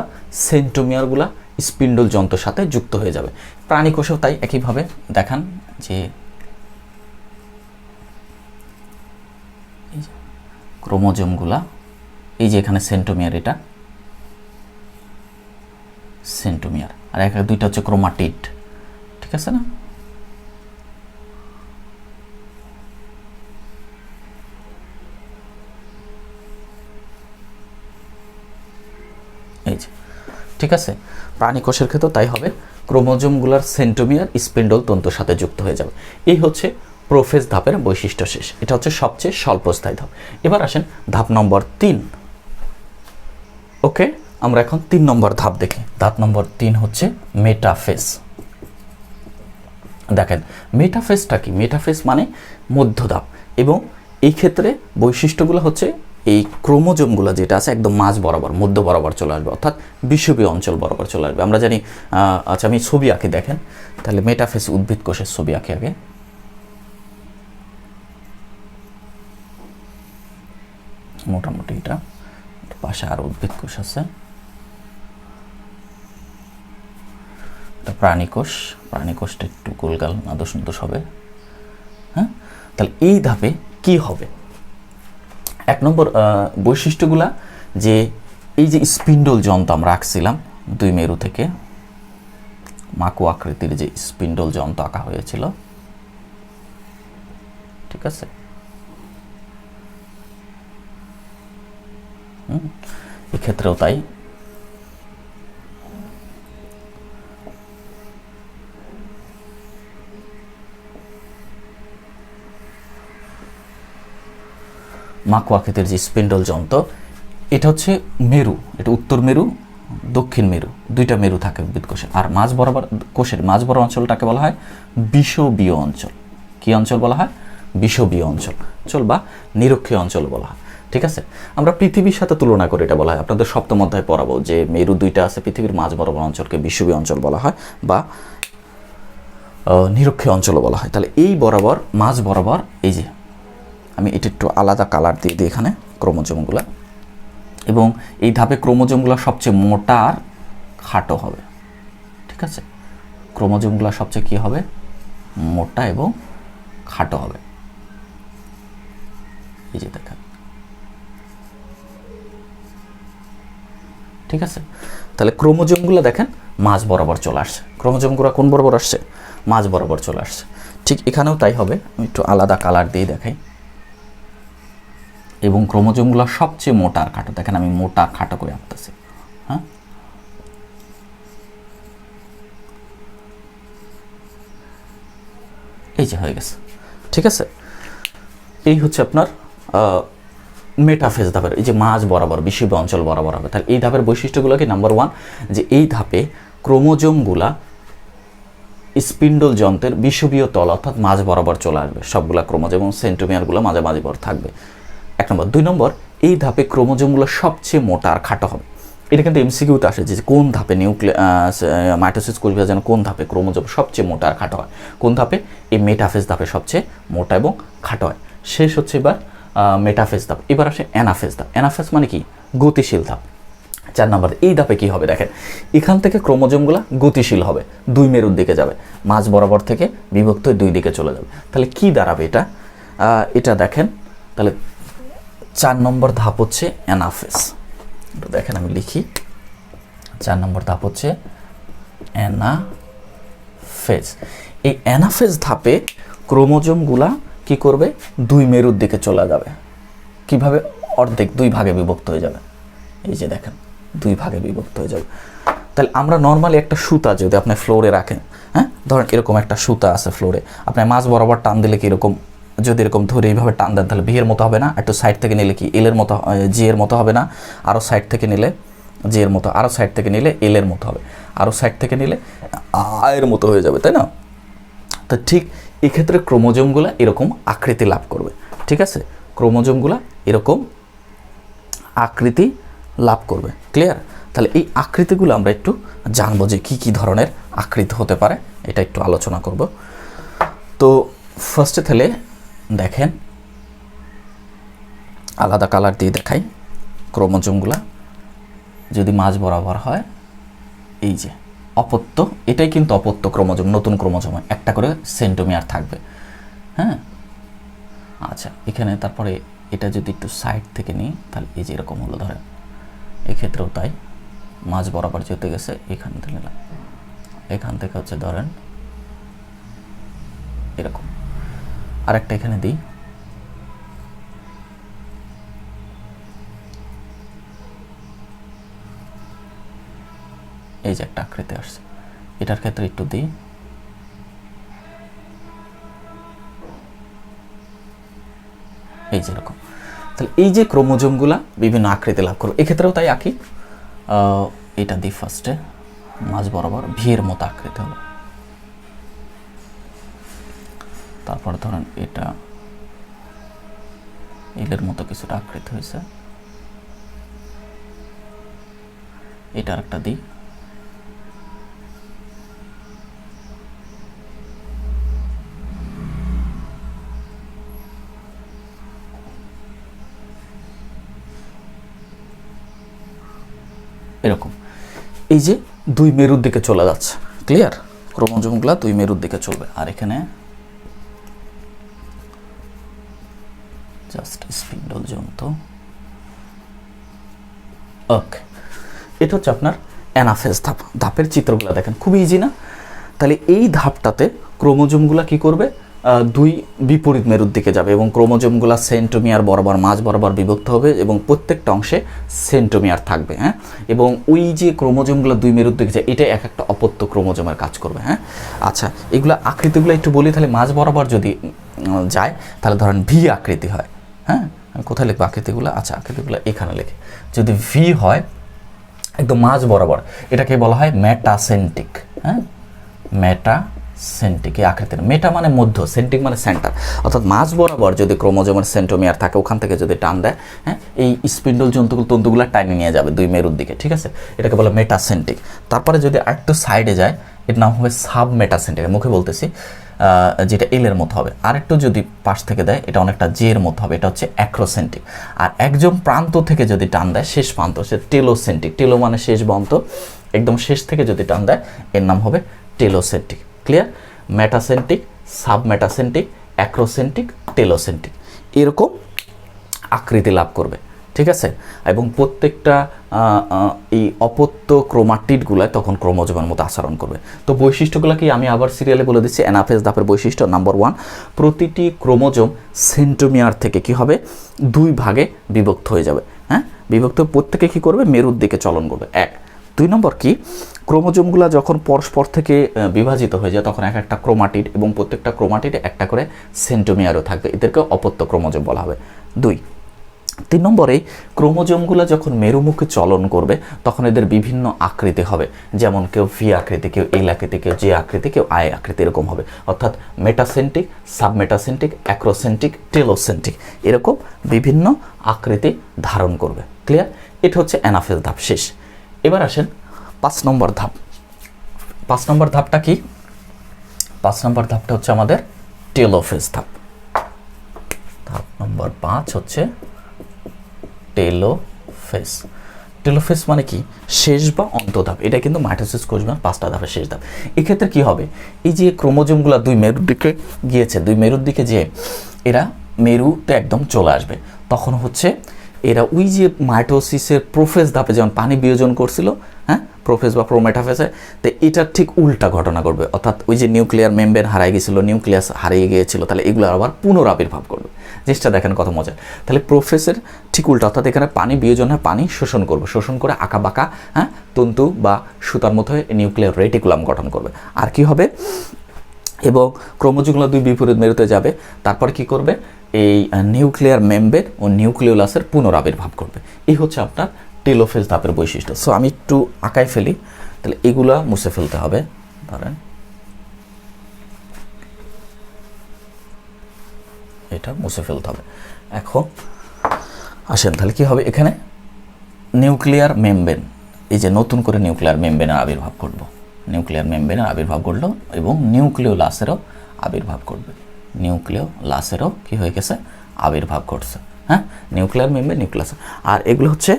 সেন্ট্রোমিয়ারগুলা স্পিন্ডল যন্ত্রের সাথে যুক্ত হয়ে যাবে। প্রাণী কোষেও তাই একইভাবে দেখান যে ক্রোমোজোমগুলা এই যে এখানে সেন্ট্রোমিয়ার, এটা সেন্ট্রোমিয়ার, আর এক দুইটা হচ্ছে ক্রোমাটিড, ঠিক আছে না? এই যে ঠিক আছে, প্রাণী কোষের ক্ষেত্রে তাই হবে, ক্রোমোজোমগুলার সেন্ট্রোমিয়ার স্পিন্ডল তন্তুর সাথে যুক্ত হয়ে যাবে। এই হচ্ছে প্রোফেজ ধাপের বৈশিষ্ট্য শেষ। এটা হচ্ছে সবচেয়ে স্বল্পস্থায়ী ধাপ। এবার আসেন ধাপ নম্বর 3। ওকে, আমরা এখন 3 নম্বর ধাপ দেখি। ধাপ নম্বর 3 হচ্ছে মেটাফেজ। দেখেন মেটাফেজটা কি? মেটাফেজ মানে মধ্য ধাপ, এবং এই ক্ষেত্রে বৈশিষ্ট্যগুলো হচ্ছে এই ক্রোমোজোমগুলো যেটা আছে একদম মাঝ বরাবর, মধ্য বরাবর চলে আসবে, অর্থাৎ বিষুবীয় অঞ্চল বরাবর চলে আসবে। আমরা জানি, আচ্ছা আমি ছবি আঁকি, দেখেন তাহলে মেটাফেজ উদ্ভিদ কোষের ছবি আঁকি আগে। মোটামুটি এটা পাশে আর উদ্ভিদ কোষ আছে, প্রাণী কোষ, প্রাণী কোষটা একটু গোলগাল নাদোষ নাদোষ হবে। হ্যাঁ, তাহলে এই ধাপে কি হবে? 1 নম্বর বৈশিষ্ট্যগুলা, যে এই যে স্পিন্ডল যন্ত্র আমরা আঁকছিলাম 2 মেরু থেকে, মাকু আকৃতির যে স্পিন্ডল যন্ত্র আঁকা হয়েছিল, ঠিক আছে? এক্ষেত্রেও তাই। মাকু আকৃতির যে স্পিন্ডল যন্ত্র, এটা হচ্ছে মেরু, এটা উত্তর মেরু, দক্ষিণ মেরু, 2টা মেরু থাকে উদ্ভিদ কোষে। আর মাঝ বরাবর, কোষের মাঝ বরাবর অঞ্চলটাকে বলা হয় বিষুবীয় অঞ্চল। কি অঞ্চল বলা হয়? বিষুবীয় অঞ্চল বা নিরক্ষীয় অঞ্চল বলা হয়, ঠিক আছে? আমরা পৃথিবীর সাথে তুলনা করে এটা বলা হয়, আপনাদের সপ্তম অধ্যায়ে পড়াবো যে মেরু 2টা আছে পৃথিবীর, মাঝ বরাবর অঞ্চলকে বিষুবীয় অঞ্চল বলা হয় বা নিরক্ষীয় অঞ্চলও বলা হয়। তাহলে এই বরাবর, মাঝ বরাবর, এই যে আমি এটা একটু আলাদা কালার দিয়ে দিই এখানে ক্রোমোজোমগুলো, এবং এই ধাপে ক্রোমোজোমগুলো সবচেয়ে মোটা আর খাটো হবে, ঠিক আছে? ক্রোমোজোমগুলো সবচেয়ে কী হবে? মোটা এবং খাটো হবে। এই যে দেখেন, ঠিক আছে? তাহলে ক্রোমোজোমগুলো দেখেন মাঝ বরাবর চলে আসছে। ক্রোমোজোমগুলো কোন বরাবর আসছে? মাঝ বরাবর চলে আসছে। ঠিক এখানেও তাই হবে, আমি একটু আলাদা কালার দিয়ে দেখাই। এবং ক্রোমোজোমগুলো সবচেয়ে মোটা আর খাটো, দেখেন আমি মোটা খাটো করে আঁকতেছি। হ্যাঁ, এই যে হয়ে গেছে, ঠিক আছে? এই হচ্ছে আপনার মেটাফেজ ধাপের, এই যে মাঝ বরাবর বিষুবীয় অঞ্চল বরাবর হবে। তাহলে এই ধাপের বৈশিষ্ট্যগুলো কি? নাম্বার 1, যে এই ধাপে ক্রোমোজোমগুলা স্পিন্ডল যন্ত্রের বিষুবীয় তল অর্থাৎ মাঝ বরাবর চলে আসবে, সবগুলা ক্রোমোজোম এবং সেন্ট্রোমিয়ারগুলো মাঝামাঝি বরাবর থাকবে। 1 নম্বর। 2 নম্বর, এই ধাপে ক্রোমোজোমগুলো সবচেয়ে মোটা আর খাটো হবে। এটা কিন্তু এমসিকিউতে আসে যে কোন ধাপে মাইটোসিস কোষ বিভাজন কোন ধাপে ক্রোমোজোম সবচেয়ে মোটা আর খাটো হয়? কোন ধাপে? এই মেটাফেজ ধাপে সবচেয়ে মোটা এবং খাটো হয়। শেষ হচ্ছে এবার মেটাফেজ ধাপ। এবার আসে অ্যানাফেজ ধাপ। অ্যানাফেজ মানে কি? গতিশীল ধাপ। 4 নম্বর, এই ধাপে কি হবে? দেখেন এখান থেকে ক্রোমোজোমগুলো গতিশীল হবে, 2 মেরুর দিকে যাবে, মাঝ বরাবর থেকে বিভক্ত হয়ে 2 দিকে চলে যাবে। তাহলে কি দাঁড়াবে এটা? এটা দেখেন, তাহলে 4 নম্বর ধাপ হচ্ছে অ্যানাফেজ। এটা দেখেন আমি লিখি, 4 নম্বর ধাপ হচ্ছে অ্যানাফেজ। এই অ্যানাফেজ ধাপে ক্রোমোজোমগুলা কি করবে? 2 মেরুর দিকে চলে যাবে। কিভাবে? অর্ধেক, 2 ভাগে বিভক্ত হয়ে যাবে। এই যে দেখেন 2 ভাগে বিভক্ত হয়ে যাবে। তাহলে আমরা নর্মালি একটা সুতা যদি আপনি ফ্লোরে রাখেন, হ্যাঁ ধরেন এরকম একটা সুতা আছে ফ্লোরে, আপনার মাঝ বরাবর টান দিলে কি এরকম, যদি এরকম ধরে এইভাবে টান দেন তাহলে ভি এর মতো হবে না? একটু সাইড থেকে নিলে কি এল এর মতো, জি এর মতো হবে না? আরও সাইড থেকে নিলে জি এর মতো, আরও সাইড থেকে নিলে এল এর মতো হবে, আরও সাইড থেকে নিলে আ এর মতো হয়ে যাবে, তাই না? তো ঠিক এক্ষেত্রে ক্রোমোজোমগুলো এরকম আকৃতি লাভ করবে, ঠিক আছে? ক্রোমোজোমগুলো এরকম আকৃতি লাভ করবে, ক্লিয়ার? তাহলে এই আকৃতিগুলো আমরা একটু জানবো যে কী কী ধরনের আকৃতি হতে পারে, এটা একটু আলোচনা করব। তো ফার্স্টে তাহলে দেখেন, আলাদা কালার দিয়ে দেখাই। ক্রোমোজোমগুলা যদি মাঝ বরাবর হয়, এই যে অপত্য, এটাই কিন্তু অপত্য ক্রোমোজোম, নতুন ক্রোমোজোমে একটা করে সেন্টোমিয়ার থাকবে। হ্যাঁ, আচ্ছা, এখানে তারপরে এটা যদি একটু সাইড থেকে নিই, তাহলে এই যে এরকম হলো, ধরেন এক্ষেত্রেও তাই, মাঝ বরাবর যেতে গেছে, এখান থেকে নিলাম, এখান থেকে হচ্ছে ধরেন এরকম। আরেকটা এখানে দিই, এই যে একটা আকৃতি আসছে, এটার ক্ষেত্রে একটু দিই, এই যে এরকম। তাহলে এই যে ক্রোমোজোমগুলা বিভিন্ন আকৃতি লাভ করবে, এক্ষেত্রেও তাই আঁকি। এটা দিই ফার্স্টে, মাঝ বরাবর ভিয়ের মতো আকৃতি হবে। তারপর ধরেন এটা এলের মতো কিছুটা আকৃতি হয়েছে, এটা আরেকটা দিই, এরকম। এই যে দুই মেরুর দিকে চলে যাচ্ছে, ক্লিয়ার? ক্রোমোজোমগুলা দুই মেরুর দিকে চলবে। আর এখানে জাস্ট স্পিন্ডল জন্ত। ওকে, এটা হচ্ছে আপনার অ্যানাফেজ ধাপ। ধাপের চিত্রগুলো দেখেন, খুবই ইজি না? তাহলে এই ধাপটাতে ক্রোমোজোমগুলা কি করবে, দুই বিপরীত মেরুর দিকে যাবে এবং ক্রোমোজোমগুলা সেন্টোমিয়ার বরাবর মাঝ বরাবর বিভক্ত হবে এবং প্রত্যেকটা অংশে সেন্টোমিয়ার থাকবে। হ্যাঁ, এবং ওই যে ক্রোমোজোমগুলো দুই মেরুর দিকে যায়, এটা এক একটা অপত্য ক্রোমোজোমের কাজ করবে। হ্যাঁ, আচ্ছা, এগুলো আকৃতিগুলো একটু বলি। তাহলে মাঝ বরাবর যদি যায়, তাহলে ধরেন ভি আকৃতি হয়। হ্যাঁ, আমি কোথায় লিখবো আকৃতিগুলো? আচ্ছা, আকৃতিগুলো এখানে লিখে, যদি ভি হয় একদম মাঝ বরাবর, এটাকে বলা হয় মেটাসেন্টিক। হ্যাঁ, মেটাসেন্টিক এই আকৃতির, মেটা মানে মধ্য, সেন্টিক মানে সেন্টার, অর্থাৎ মাঝ বরাবর যদি ক্রোমোজোমের সেন্টোমিয়ার থাকে, ওখান থেকে যদি টান দেয়, হ্যাঁ, এই স্পিন্ডল তন্তুগুলো টাইনে নিয়ে যাবে দুই মেরুর দিকে। ঠিক আছে, এটাকে বলে মেটাসেন্টিক। তারপরে যদি আরেকটু সাইডে যায়, এর নাম হবে সাব মেটাসেন্টিক, মুখে বলতেছি, যেটা এলের মতো হবে। আরেকটু যদি পাশ থেকে দেয়, এটা অনেকটা জের মতো হবে, এটা হচ্ছে অ্যাক্রোসেন্টিক। আর একজন প্রান্ত থেকে যদি টান দেয়, শেষ প্রান্ত, সে টেলোসেন্টিক। টেলো মানে শেষ প্রান্ত, একদম শেষ থেকে যদি টান দেয়, এর নাম হবে টেলোসেন্টিক। ক্লিয়ার? মেটাসেন্টিক, সাবমেটাসেন্টিক, অ্যাক্রোসেন্টিক, টেলোসেন্টিক, এরকম আকৃতি লাভ করবে। ঠিক আছে, এবং প্রত্যেকটা এই অপত্য ক্রোমাটিডগুলো তখন ক্রোমোজোমের মতো আচরণ করবে। তো বৈশিষ্ট্যগুলো কি আমি আবার সিরিয়ালে বলে দিচ্ছি। অ্যানাফেজ ধাপের বৈশিষ্ট্য নাম্বার 1, প্রতিটি ক্রোমোজোম সেন্টোমিয়ার থেকে কি হবে, দুই ভাগে বিভক্ত হয়ে যাবে। হ্যাঁ, বিভক্ত প্রত্যেকে কি করবে, মেরুর দিকে চলন করবে। 1। 2 নম্বর কি, ক্রোমোজোমগুলো যখন পরস্পর থেকে বিভাজিত হয়ে যায়, তখন এক একটা ক্রোমাটিড এবং প্রত্যেকটা ক্রোমাটিডে একটা করে সেন্টোমিয়ারও থাকবে, এদেরকে অপত্য ক্রোমোজোম বলা হবে। 2। 3 নম্বরে, ক্রোমোজোমগুলো যখন মেরুমুখী চলন করবে, তখন এদের বিভিন্ন আকৃতি হবে, যেমন কেউ ভি আকৃতি, কেউ এল আকৃতি, কেউ জে আকৃতি, কেউ আই আকৃতি, এরকম হবে। অর্থাৎ মেটাসেন্টিক, সাবমেটাসেন্টিক, অ্যাক্রোসেন্টিক, টেলোসেন্টিক, এরকম বিভিন্ন আকৃতি ধারণ করবে। ক্লিয়ার? এটা হচ্ছে অ্যানাফেজ ধাপ শেষ। এবার আসেন 5 নম্বর ধাপ। 5 নম্বর ধাপটা কি? 5 নম্বর ধাপটা হচ্ছে আমাদের টেলোফেজ ধাপ। ধাপ নম্বর 5 হচ্ছে টেলোফেজ। টেলোফেজ মানে কি, শেষ বা অন্তধাপ। এটা কিন্তু মাইটোসিস কোষগুলোর 5টা ধাপের শেষ ধাপ। এক্ষেত্রে কি হবে, এই যে ক্রোমোজোমগুলো দুই মেরুর দিকে গিয়েছে, দুই মেরুর দিকে যে এরা মেরুতে একদম চলে আসবে, তখন হচ্ছে এরা ওই যে মাইটোসিসের প্রোফেজ ধাপে যেমন পানি বিয়োজন করছিল, হ্যাঁ, প্রোফেজ বা প্রোমেটাফেজে, তো এটার ঠিক উল্টা ঘটনা করবে। অর্থাৎ ওই যে নিউক্লিয়ার মেমব্রেন হারিয়ে গেছিলো, নিউক্লিয়াস হারিয়ে গিয়েছিল, তাহলে এগুলো আবার পুনরাবির্ভাব করবে। জিনিসটা দেখেন কত মজা। তাহলে প্রোফেসের ঠিক উল্টা, অর্থাৎ এখানে পানি বিয়োজন হয়, পানি শোষণ করবে, শোষণ করে আঁকা বাঁকা, হ্যাঁ, তন্তু বা সুতার মতো নিউক্লিয়ার রেটিকুলাম গঠন করবে। আর কি হবে, এবং ক্রোমোজোমগুলো দুই বিপরীত মেরুতে যাবে, তারপরে কি করবে, এই নিউক্লিয়ার মেমব্রেন ও নিউক্লিওলাসের পুনরাবির্ভাব করবে। এই হচ্ছে আপনার টেলোফেজ ধাপের বৈশিষ্ট্য। সো আমি একটু আঁকায় ফেলি, তাহলে এগুলা মুছে ফেলতে হবে। ধরেন এটা মুছে ফেলতে হবে। এখন আসেন, তাহলে কি হবে, এখানে নিউক্লিয়ার মেমব্রেন, এই যে নতুন করে নিউক্লিয়ার মেমব্রেনের আবির্ভাব ঘটলো, নিউক্লিয়ার মেমব্রেনের আবির্ভাব ঘটলো এবং নিউক্লিওলাসেরও আবির্ভাব ঘটবে, নিউক্লিওলাসেরও কী হয়ে গেছে, আবির্ভাব ঘটছে। হ্যাঁ, নিউক্লিয়ার মেমব্রেন, নিউক্লিয়াস। আর এগুলো হচ্ছে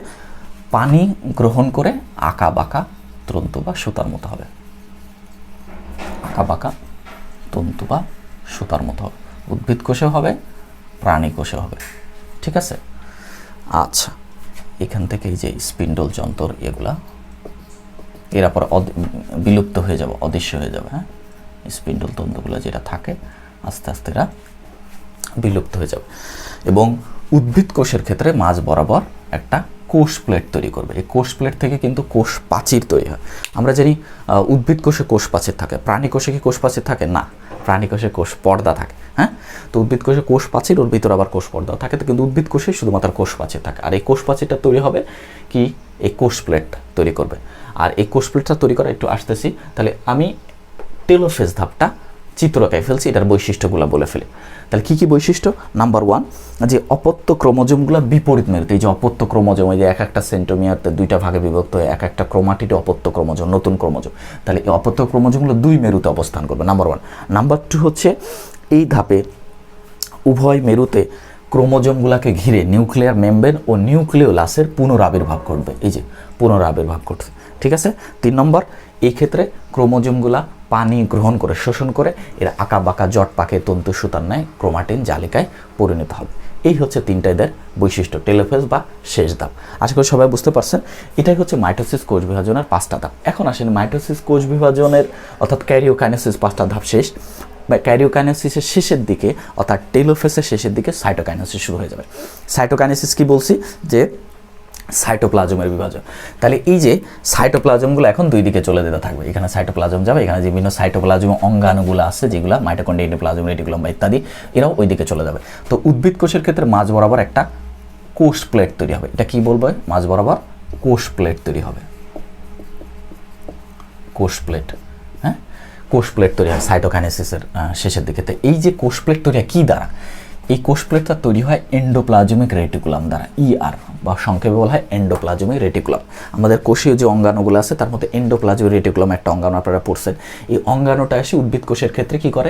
পানি গ্রহণ করে আঁকা বাঁকা তন্তু বা সুতার মতো হবে, আঁকা বাঁকা তন্তু বা সুতার মতো হবে। উদ্ভিদ কোষে হবে, প্রাণী কোষে হবে। ঠিক আছে, আচ্ছা, এখান থেকে এই যে স্পিন্ডল যন্ত্র এগুলা এরা পরে বিলুপ্ত হয়ে যাবে, অদৃশ্য হয়ে যাবে। হ্যাঁ, স্পিন্ডল তন্তুগুলো যেটা থাকে আস্তে আস্তে এরা বিলুপ্ত হয়ে যাবে। এবং উদ্ভিদ কোষের ক্ষেত্রে মাঝ বরাবর একটা কোষ প্লেট তৈরি করবে। এই কোষ প্লেট থেকে কিন্তু কোষ প্রাচীর তৈরি হয়। আমরা জানি উদ্ভিদ কোষে কোষ প্রাচীর থাকে, প্রাণী কোষে কি কোষ প্রাচীর থাকে? না, প্রাণী কোষে কোষ পর্দা থাকে। হ্যাঁ, তো উদ্ভিদ কোষে কোষ প্রাচীর, ওর ভিতরে আবার কোষ পর্দা থাকে, কিন্তু উদ্ভিদ কোষে শুধুমাত্র কোষ প্রাচীর থাকে। আর এই কোষ প্রাচীরটা তৈরি হবে কি, এই কোষ প্লেট তৈরি করবে। আর এই কোষ প্লেটটা তৈরি করা একটু আসতেছি, তাহলে আমি টেলোফেজ ধাপটা চিত্রকায় ফেলছি, এটার বৈশিষ্ট্যগুলো বলে ফেলি। তাহলে কী কী বৈশিষ্ট্য? নাম্বার 1, যে অপত্য ক্রোমোজোমগুলো বিপরীত মেরুতে। এই যে অপত্য ক্রোমোজোম, এই যে এক একটা সেন্টোমিয়ারতে দুইটা ভাগে বিভক্ত হয়ে এক একটা ক্রোমাটিডে অপত্য ক্রোমোজোম, নতুন ক্রোমোজোম। তাহলে এই অপত্য ক্রোমোজোমগুলো 2 মেরুতে অবস্থান করবে, নাম্বার 1। নাম্বার 2 হচ্ছে এই ধাপে উভয় মেরুতে ক্রোমোজোমগুলোকে ঘিরে নিউক্লিয়ার মেমব্রেন ও নিউক্লিওলাসের পুনরাবির্ভাব ঘটবে। এই যে পুনরাবির্ভাব ঘটছে। ঠিক আছে। 3 নম্বর, এই ক্ষেত্রে ক্রোমোজোমগুলা পানি গ্রহণ করে শোষণ করে এরা আঁকা বাঁকা জট পাকে তন্তু সুতার ন্যায় ক্রোমাটিন জালিকায় পরিণত হবে। এই হচ্ছে 3টা এদের বৈশিষ্ট্য, টেলোফেজ বা শেষ ধাপ। আশা করি সবাই বুঝতে পারছেন। এটাই হচ্ছে মাইটোসিস কোষ বিভাজনের 5টা ধাপ। এখন আসেন মাইটোসিস কোষ বিভাজনের অর্থাৎ ক্যারিওকাইনেসিস 5টা ধাপ শেষ। বা ক্যারিওকাইনেসিসের শেষের দিকে অর্থাৎ টেলোফেসের শেষের দিকে সাইটোকাইনেসিস শুরু হয়ে যাবে। সাইটোকাইনেসিস কি বলছি, যে সাইটোপ্লাজমের বিভাজন। তাহলে এই যে সাইটোপ্লাজমগুলো এখন 2 দিকে চলে যেতে থাকবে। এখানে সাইটোপ্লাজম যাবে, এখানে যে বিভিন্ন সাইটোপ্লাজম অঙ্গাণুগুলো আছে যেগুলো মাইটোকন্ড্রিয়া, এন্ডোপ্লাজম, রেটিকুলাম বা ইত্যাদি, এরাও ওই দিকে চলে যাবে। তো উদ্ভিদ কোষের ক্ষেত্রে মাঝ বরাবর একটা কোষ প্লেট তৈরি হবে। এটা কি বলবো? মাঝ বরাবর কোষ প্লেট তৈরি হবে, কোষ প্লেট। হ্যাঁ, কোষ প্লেট তৈরি হয় সাইটোকাইনেসিসের শেষের দিকে। তো এই যে কোষ প্লেট তৈরি হয় কী দ্বারা? এই কোষ প্লেটটা তৈরি হয় এন্ডোপ্লাজমিক রেটিকুলাম দ্বারা, ER বা সংক্ষেপে বলা হয় এন্ডোপ্লাজমিক রেটিকুলাম। আমাদের কোষীয় যে অঙ্গাণুগুলো আছে তার মধ্যে এন্ডোপ্লাজমিক রেটিকুলাম একটা অঙ্গাণু আপনারা পড়ছেন। এই অঙ্গাণুটা এসে উদ্ভিদ কোষের ক্ষেত্রে কি করে?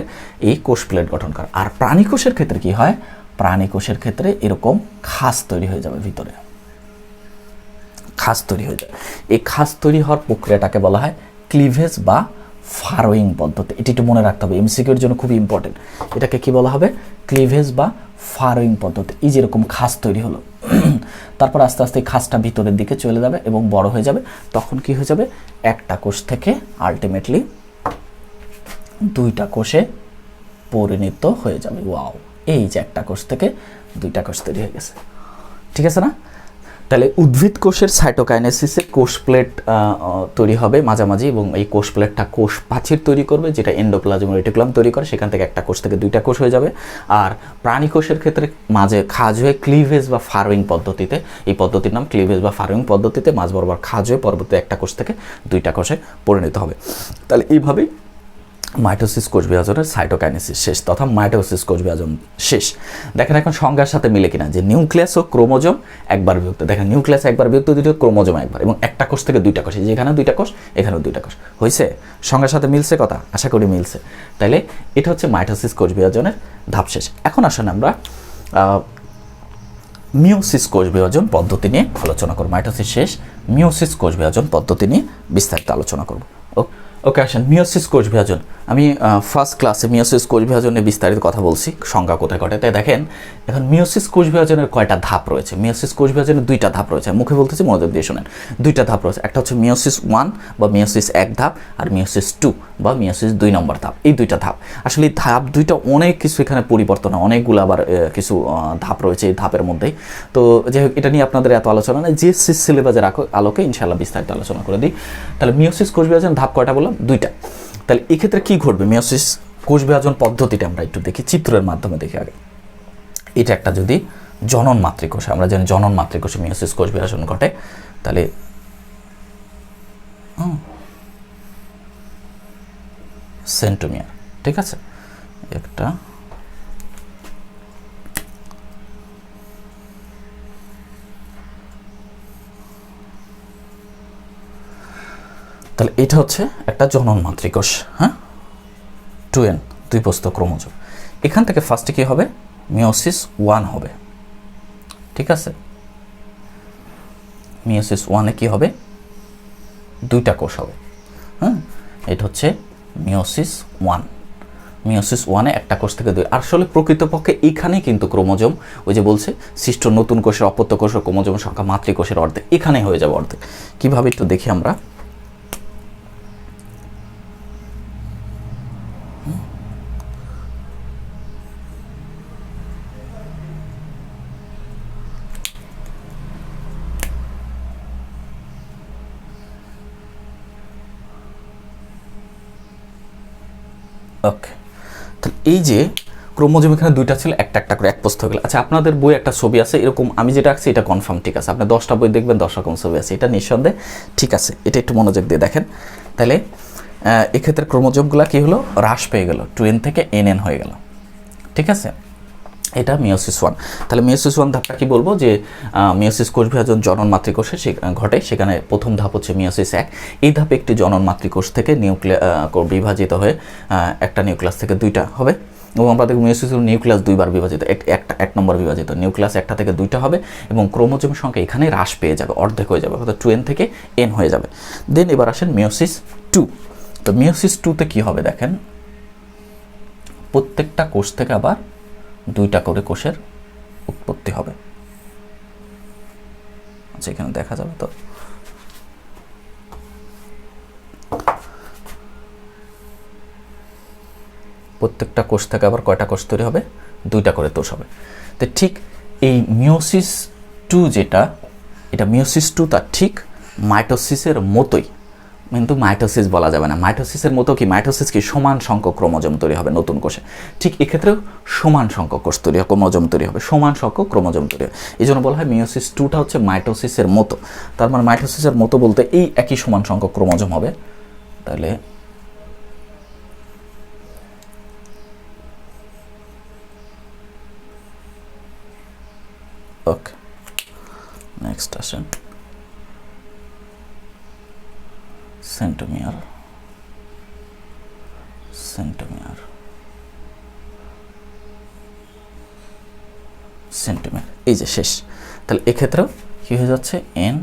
এই কোষ প্লেট গঠন করে। আর প্রাণী কোষের ক্ষেত্রে কি হয়? প্রাণী কোষের ক্ষেত্রে এরকম খাস তৈরি হয়ে যাবে, ভিতরে খাস তৈরি হয়ে যাবে। এই খাস তৈরি হওয়ার প্রক্রিয়াটাকে বলা হয় ক্লিভেজ বা ফারোয়িং পদ্ধতি। এটি একটু মনে রাখতে হবে, এমসিকিউর জন্য খুবই ইম্পর্টেন্ট। এটাকে কি বলা হবে? ক্লিভেজ বা ফারোয়িং পদ্ধতি। এই যেরকম খাস তৈরি হলো, তারপর আস্তে আস্তে খাসটা ভিতরের দিকে চলে যাবে এবং বড় হয়ে যাবে। তখন কি হয়ে যাবে? একটা কোষ থেকে আলটিমেটলি 2টা কোষে পরিণত হয়ে যাবে। ওয়াও, এই যে একটা কোষ থেকে 2টা কোষ তৈরি হয়ে গেছে। ঠিক আছে না? তাহলে উদ্ভিদ কোষের সাইটোকাইনেসিসে কোষ প্লেট তৈরি হবে মাঝামাঝি, এবং এই কোষ প্লেটটা কোষ প্রাচীর তৈরি করবে যেটা এন্ডোপ্লাজম রেটিকুলাম তৈরি করে। সেখান থেকে একটা কোষ থেকে 2টা কোষ হয়ে যাবে। আর প্রাণী কোষের ক্ষেত্রে মাঝে খাজ হয়ে ক্লিভেজ বা ফারোয়িং পদ্ধতিতে, এই পদ্ধতির নাম ক্লিভেজ বা ফারোয়িং পদ্ধতিতে, মাঝ বরাবর খাজ হয়ে পরবর্তী একটা কোষ থেকে 2টা কোষে পরিণত হবে। তাহলে এইভাবেই মাইটোসিস কোষ বিভাজনের সাইটোকাইনেসিস শেষ, তথা মাইটোসিস কোষ বিভাজন শেষ। দেখেন এখন সংজ্ঞার সাথে মিলে কিনা, যে নিউক্লিয়াস ও ক্রোমোজোম একবার বিভক্ত। দেখেন নিউক্লিয়াস একবার বিভক্ত, দ্বিতীয় ক্রোমোজোম একবার, এবং একটা কোষ থেকে 2টা কোষ। যেখানে 2টা কোষ, এখানেও 2টা কোষ। হয়েছে? সংজ্ঞার সাথে মিলছে কথা? আশা করি মিলছে। তাহলে এটা হচ্ছে মাইটোসিস কোষ বিভাজনের ধাপ শেষ। এখন আসলে আমরা মিওসিস কোষ বিভাজন পদ্ধতি নিয়ে আলোচনা করব। মাইটোসিস শেষ, মিওসিস কোষ বিভাজন পদ্ধতি নিয়ে বিস্তারিত আলোচনা করব। ওকে, আসেন মিওসিস কোষ বিভাজন। আমি ফার্স্ট ক্লাসে মিওসিস কোষ বিভাজনে বিস্তারিত কথা বলছি, সংজ্ঞা কোথায় ঘটে। তাই দেখেন এখন মিওসিস কোষ বিভাজনের কয়টা ধাপ রয়েছে। মিওসিস কোষ বিভাজনের 2টা ধাপ রয়েছে। মুখে বলতেছি, মনোযোগ দিয়ে শোনেন। 2টা ধাপ রয়েছে। একটা হচ্ছে মিওসিস 1 বা মিওসিস 1 ধাপ, আর মিওসিস 2 বা মিওসিস 2 নম্বর ধাপ। এই 2টা ধাপ, আসলে এই ধাপ 2টা অনেক কিছু এখানে পরিবর্তন হয়, অনেকগুলো আবার কিছু ধাপ রয়েছে এই ধাপের মধ্যেই। তো যাই হোক, এটা নিয়ে আপনাদের এত আলোচনা নেই, যে সিলেবাসের আলোকে ইনশাআল্লাহ বিস্তারিত আলোচনা করে দিই। তাহলে মিওসিস কোষ বিভাজনের ধাপ কয়টা বললাম? 2টা। তাহলে এক্ষেত্রে কি ঘটবে? মিওসিস কোষ বিভাজন পদ্ধতিটা আমরা একটু দেখি, চিত্রের মাধ্যমে দেখি আগে। এটা একটা যদি জনন মাতৃকোষ, আমরা জানি জনন মাতৃকোষে মিওসিস কোষ বিভাজন ঘটে। তাহলে সেন্টোমিয়ার, ঠিক আছে, একটা তাহলে এটা হচ্ছে একটা জনন মাতৃকোষ, হ্যাঁ, 2n, 2 প্রস্থ ক্রোমোজোম। এখান থেকে ফার্স্টে কি হবে, মিওসিস 1 হবে, ঠিক আছে। মিওসিস 1-এ কি হবে, 2টা কোষ হবে, হ্যাঁ, এটা হচ্ছে মিওসিস 1। মিওসিস 1-এ একটা কোষ থেকে 2। আসলে প্রকৃতপক্ষে এইখানেই কিন্তু ক্রোমোজোম, ওই যে বলছে সৃষ্ট নতুন কোষের অপত্য কোষের ক্রোমোজোম সংখ্যা মাতৃকোষের অর্ধেক, এখানেই হয়ে যাবে অর্ধেক। কীভাবে একটু দেখি আমরা। ওকে, তাহলে এই যে ক্রোমোজোম এখানে 2টা ছিল, একটা একটা করে এক প্রস্থ হয়ে গেল। আচ্ছা, আপনাদের বই একটা ছবি আছে এরকম, আমি যেটা আঁকছি এটা কনফার্ম ঠিক আছে, আপনি 10টা বই দেখবেন 10 রকম ছবি আছে, এটা নিঃসন্দেহে ঠিক আছে। এটা একটু মনোযোগ দিয়ে দেখেন। তাহলে এক্ষেত্রে ক্রোমোজোমগুলো কী হলো, হ্রাস পেয়ে গেল, 2n থেকে nn হয়ে গেল, ঠিক আছে। এটা মিওসিস 1। তাহলে মিওসিস 1 ধাপটা কি বলবো, যে মিওসিস কোষ বিভাজন জনন মাতৃকোষে ঘটে, সেখানে প্রথম ধাপ হচ্ছে মিওসিস 1। এই ধাপে একটি জনন মাতৃকোষ থেকে বিভাজিত হয়ে একটা নিউক্লিয়াস থেকে 2টা হবে, এবং আমরা দেখব মিওসিস নিউক্লিয়াস 2বার বিভাজিত, এক নম্বর বিভাজিত, নিউক্লিয়াস 1টা থেকে 2টা হবে, এবং ক্রোমোজোমের সংখ্যা এখানে হ্রাস পেয়ে যাবে, অর্ধেক হয়ে যাবে, অর্থাৎ 2n থেকে n হয়ে যাবে। দেন এবার আসেন মিওসিস 2। তো মিওসিস 2-তে কী হবে দেখেন, প্রত্যেকটা কোষ থেকে আবার 2টা করে কোষের উৎপত্তি হবে। আচ্ছা, এখানে দেখা যাবে তো, প্রত্যেকটা কোষ থেকে আবার কয়টা কোষ তৈরি হবে, 2টা করে কোষ হবে। তো ঠিক এই মিওসিস 2 যেটা, এটা মিওসিস 2 তার ঠিক মাইটোসিসের মতোই, কিন্তু মাইটোসিস বলা যাবে না, মাইটোসিসের মতো কি, মাইটোসিস কি সমান সংখ্যক ক্রোমোজোম তৈরি হবে নতুন কোষে, ঠিক এক্ষেত্রেও সমান সংখ্যক কোষ তৈরি হবে, ক্রোমোজোম তৈরি হবে, সমান সংখ্যক ক্রোমোজোম তৈরি হবে। এই জন্য বলা হয় মিওসিস 2টা হচ্ছে মাইটোসিসের মতো। তার মানে মাইটোসিসের মতো বলতে এই একই সমান সংখ্যক ক্রোমোজোম হবে। তাহলে ওকে, নেক্সট আসেন সেন্টোমিয়ার। সেন্টোমিয়ার সেন্টোমিয়ার এই যে শেষ। তাহলে এক্ষেত্রেও কী হয়ে যাচ্ছে, n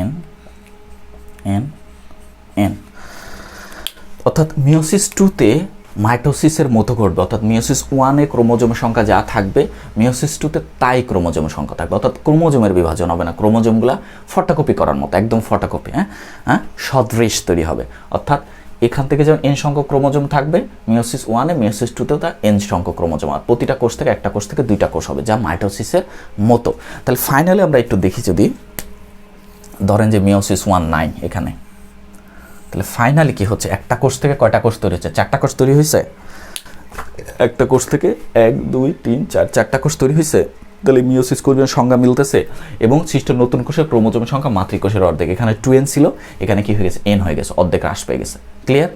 n n n, অর্থাৎ মিওসিস 2-তে মাইটোসিসের মতো ঘটবে, অর্থাৎ মিওসিস 1-এ ক্রোমোজোমের সংখ্যা যা থাকবে মিওসিস 2-তে তাই ক্রোমোজোমের সংখ্যা থাকবে, অর্থাৎ ক্রোমোজোমের বিভাজন হবে না, ক্রোমোজোমগুলো ফটোকপি করার মতো, একদম ফটোকপি, হ্যাঁ, সদৃশ তৈরি হবে। অর্থাৎ এখান থেকে যেমন n সংখ্যক ক্রোমোজোম থাকবে মিওসিস 1-এ, মিওসিস 2-তেও তা n সংখ্যক ক্রোমোজোম, আর প্রতিটা কোষ থেকে একটা কোষ থেকে 2টা কোষ হবে, যা মাইটোসিসের মতো। তাহলে ফাইনালি আমরা একটু দেখি, যদি ধরেন যে মিওসিস 1 নাই এখানে, তাহলে ফাইনালি কি হচ্ছে, একটা কোষ থেকে কয়টা কোষ তৈরি হচ্ছে, 4টা কোষ তৈরি হয়েছে, একটা কোষ থেকে 1 2 3 4, 4টা কোষ তৈরি হয়েছে। তাহলে মিওসিস কোষের সংখ্যা মিলতেছে, এবং সৃষ্ট নতুন কোষের ক্রোমোজোমের সংখ্যা মাতৃকোষের অর্ধেক, এখানে 2n ছিল, এখানে কি হয়ে গেছে, n হয়ে গেছে, অর্ধেক হ্রাস পেয়ে গেছে। ক্লিয়ার,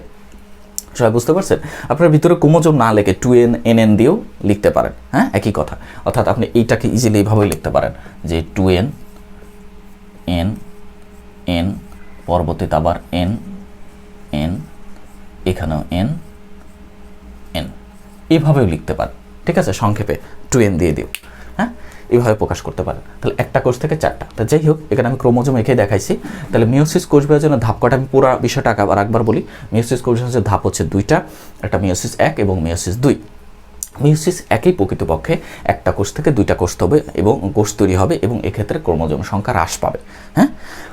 সবাই বুঝতে পারছেন? আপনার ভিতরে ক্রোমোজোম না লিখে 2n nn দিয়েও লিখতে পারেন, হ্যাঁ, একই কথা। অর্থাৎ আপনি এইটাকে ইজিলি এইভাবেই লিখতে পারেন যে 2n n n, পরবর্তীতে আবার n n, এখানেও n n, এভাবেও লিখতে পারেন, ঠিক আছে, সংক্ষেপে 2n দিয়ে দিও, হ্যাঁ, এইভাবে প্রকাশ করতে পারেন। তাহলে একটা কোষ থেকে 4টা। তা যাই হোক, এখানে আমি ক্রোমোজোম এঁকে দেখাইছি। তাহলে মিওসিস কোষ বিভাজনের ধাপ কটা, আমি পুরো বিষয়টা আরেকবার বলি। মিওসিস কোষ বিভাজনের ধাপ হচ্ছে 2টা, একটা মিওসিস 1 এবং মিওসিস 2। মিওসিস 1-এই প্রকৃতপক্ষে একটা কোষ থেকে 2টা কোষ হবে এবং কোষ তৈরি হবে, এবং এক্ষেত্রে ক্রোমোজোম সংখ্যা হ্রাস পাবে, হ্যাঁ,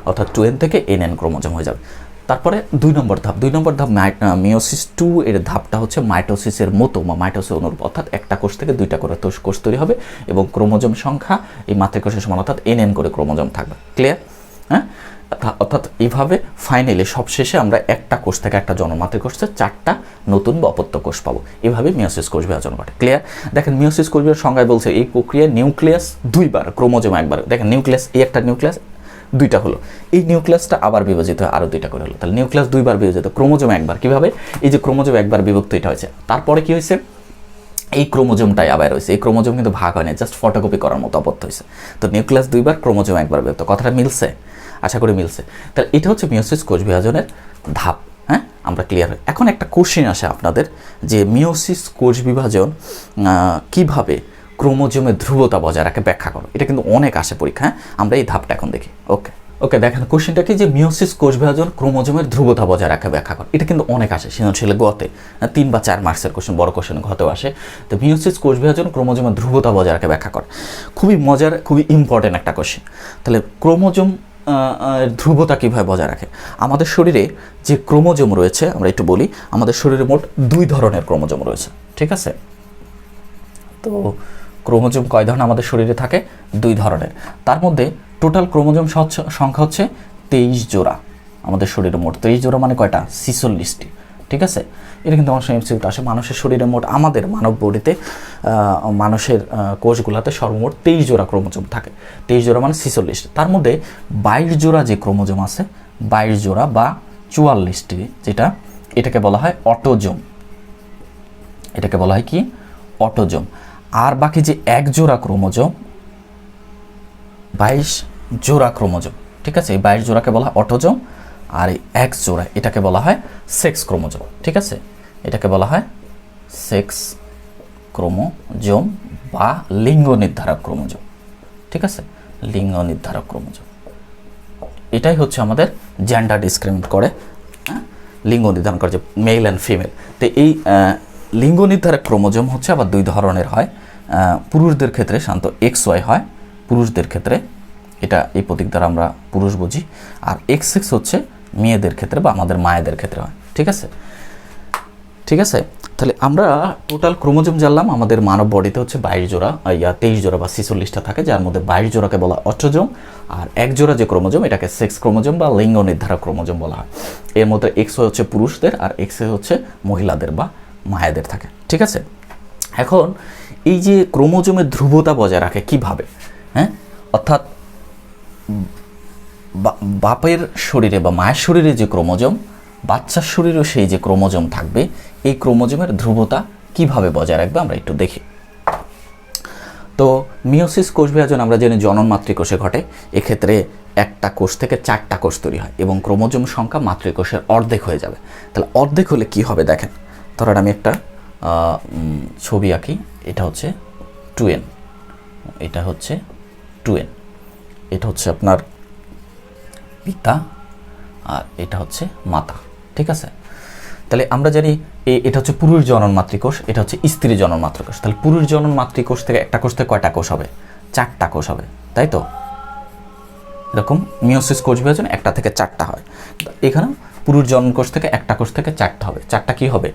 অর্থাৎ 2n থেকে nn ক্রোমোজোম হয়ে যাবে। তারপরে 2 নম্বর ধাপ, মিওসিস 2 এর ধাপটা হচ্ছে মাইটোসিসের মতো বা মাইটোসিস অনুরূপ, অর্থাৎ একটা কোষ থেকে 2টা করে কোষ তৈরি হবে, এবং ক্রোমোজোম সংখ্যা এই মাতৃকোষের সমান, অর্থাৎ nn করে ক্রোমোজোম থাকবে। ক্লিয়ার, হ্যাঁ, অর্থাৎ এইভাবে ফাইনালি সবশেষে আমরা একটা কোষ থেকে, একটা জন্মমাতৃকোষ থেকে 4টা নতুন বা অপত্য কোষ পাবো। এভাবে মিওসিস কোষ বিভাজন ঘটে। ক্লিয়ার, দেখেন মিওসিস কোষ বিভাজন সংজ্ঞায় বলছে এই প্রক্রিয়ায় নিউক্লিয়াস 2বার, ক্রোমোজোম 1বার। দেখেন নিউক্লিয়াস, এই একটা নিউক্লিয়াস 2টা হলো, এই নিউক্লিয়াসটা আবার বিভাজিত হয় আরও 2টা করে হলো, তাহলে নিউক্লিয়াস 2বার বিভাজিত, ক্রোমোজোম 1বার। কীভাবে, এই যে ক্রোমোজোম 1বার বিভক্ত এটা হয়েছে, তারপরে কি হয়েছে, এই ক্রোমোজোমটাই আবার হয়েছে, এই ক্রোমোজোম কিন্তু ভাগ হয় না, জাস্ট ফটোকপি করার মতো অপত্য হয়েছে। তো নিউক্লিয়াস 2বার, ক্রোমোজোম 1বার বিভক্ত, কথাটা মিলছে? আশা করি মিলছে। তাহলে এটা হচ্ছে মিওসিস কোষ বিভাজনের ধাপ। হ্যাঁ, আমরা ক্লিয়ার হই। এখন একটা কোশ্চেন আসে আপনাদের যে মিওসিস কোষ বিভাজন কিভাবে ক্রোমোজোমের ধ্রুবতা বজায় রাখে ব্যাখ্যা করো। এটা কিন্তু অনেক আসে পরীক্ষা। হ্যাঁ, আমরা এই ধাপটা এখন দেখি। ওকে দেখেন কোশ্চেনটা কি যে মিওসিস কোষ বিভাজন ক্রোমোজোমের ধ্রুবতা বজায় রাখে ব্যাখ্যা করো। এটা কিন্তু অনেক আসে সৃজনশীলে গতে 3 বা 4 মার্কসের কোশ্চেন, বড় কোশ্চেন ঘতেও আসে। তো মিওসিস কোষ বিভাজন ক্রোমোজোমের ধ্রুবতা বজায় রাখে ব্যাখ্যা করে, খুবই মজার, খুবই ইম্পর্টেন্ট একটা কোশ্চেন। তাহলে ক্রোমোজোম ধ্রুবতা কীভাবে বজায় রাখে? আমাদের শরীরে যে ক্রোমোজোম রয়েছে, আমরা একটু বলি, আমাদের শরীরে মোট 2 ধরনের ক্রোমোজোম রয়েছে, ঠিক আছে? তো ক্রোমোজোম কয় ধরনের আমাদের শরীরে থাকে? 2 ধরনের। তার মধ্যে টোটাল ক্রোমোজোম সংখ্যা হচ্ছে 23 জোড়া। আমাদের শরীরে মোট 23 জোড়া মানে কয়টা? 46টি, ঠিক আছে? এটা কিন্তু আমার এমসিকিউতে আসে। মানুষের শরীরে মোট, আমাদের মানব বডিতে মানুষের কোষগুলোতে সর্বমোট 23 জোড়া ক্রোমোজোম থাকে। 23 জোড়া মানে 46। তার মধ্যে 22 জোড়া যে ক্রোমোজোম আছে, 22 জোড়া বা 44টি, যেটা এটাকে বলা হয় অটোজোম। এটাকে বলা হয় কি? অটোজোম। আর বাকি যে 1 জোড়া ক্রোমোজোম, 22 জোড়া ক্রোমোজোম, ঠিক আছে? এই 22 জোড়াকে বলা হয় অটোজোম, আর এই 1 জোড়া এটাকে বলা হয় সেক্স ক্রোমোজোম, ঠিক আছে? এটাকে বলা হয় সেক্স ক্রোমোজোম বা লিঙ্গ নির্ধারক ক্রোমোজোম, ঠিক আছে? লিঙ্গ নির্ধারক ক্রোমোজোম, এটাই হচ্ছে আমাদের জেন্ডার ডিসক্রিমিনেট করে, হ্যাঁ, লিঙ্গ নির্ধারণ করে যে মেল অ্যান্ড ফিমেল। তো এই লিঙ্গ নির্ধারক ক্রোমোজোম হচ্ছে আবার 2 ধরনের হয়। পুরুষদের ক্ষেত্রে সাধারণত XY হয়, পুরুষদের ক্ষেত্রে, এটা এই প্রতীক দ্বারা আমরা পুরুষ বুঝি। আর XX হচ্ছে মেয়েদের ক্ষেত্রে বা আমাদের মায়েদের ক্ষেত্রে হয়, ঠিক আছে? ঠিক আছে, তাহলে আমরা টোটাল ক্রোমোজোম জানলাম। আমাদের মানব বডিতে হচ্ছে 22 জোড়া 23 জোড়া বা 46টা থাকে, যার মধ্যে 22 জোড়াকে বলা অটোজোম, আর 1 জোড়া যে ক্রোমোজোম এটাকে সেক্স ক্রোমোজোম বা লিঙ্গ নির্ধারক ক্রোমোজোম বলা হয়। এর মধ্যে XY হচ্ছে পুরুষদের আর XA হচ্ছে মহিলাদের বা মায়েদের থাকে, ঠিক আছে? এখন এই যে ক্রোমোজোমের ধ্রুবতা বজায় রাখে কিভাবে? হ্যাঁ, অর্থাৎ বাপের শরীরে বা মায়ের শরীরে যে ক্রোমোজোম, বাচ্চার শরীরেও সেই যে ক্রোমোজোম থাকবে, এই ক্রোমোজোমের ধ্রুবতা কিভাবে বজায় রাখবে আমরা একটু দেখি। তো মিওসিস কোষ বিভাজন আমরা জানি জনন মাতৃকোষে ঘটে। এক্ষেত্রে একটা কোষ থেকে 4টা কোষ তৈরি হয় এবং ক্রোমোজোম সংখ্যা মাতৃকোষের অর্ধেক হয়ে যাবে। তাহলে অর্ধেক হলে কি হবে দেখেন। ধরেন আমি একটা ছবি আঁকি, এটা হচ্ছে 2n, এটা হচ্ছে 2n, এটা হচ্ছে আপনার পিতা আর এটা হচ্ছে মাতা, ঠিক আছে? তাহলে আমরা জানি এটা হচ্ছে পুরুষ জনন মাতৃকোষ, এটা হচ্ছে স্ত্রী জনন মাতৃকোষ। তাহলে পুরুষ জনন মাতৃকোষ থেকে একটা কোষ থেকে কয়টা কোষ হবে? 4টা কোষ হবে, তাই তো? এরকম মিওসিস কোষ বিভাজন 1টা থেকে 4টা হয়। এখানে পুরুষ জনন কোষ থেকে একটা কোষ থেকে 4টা হবে। 4টা কি হবে?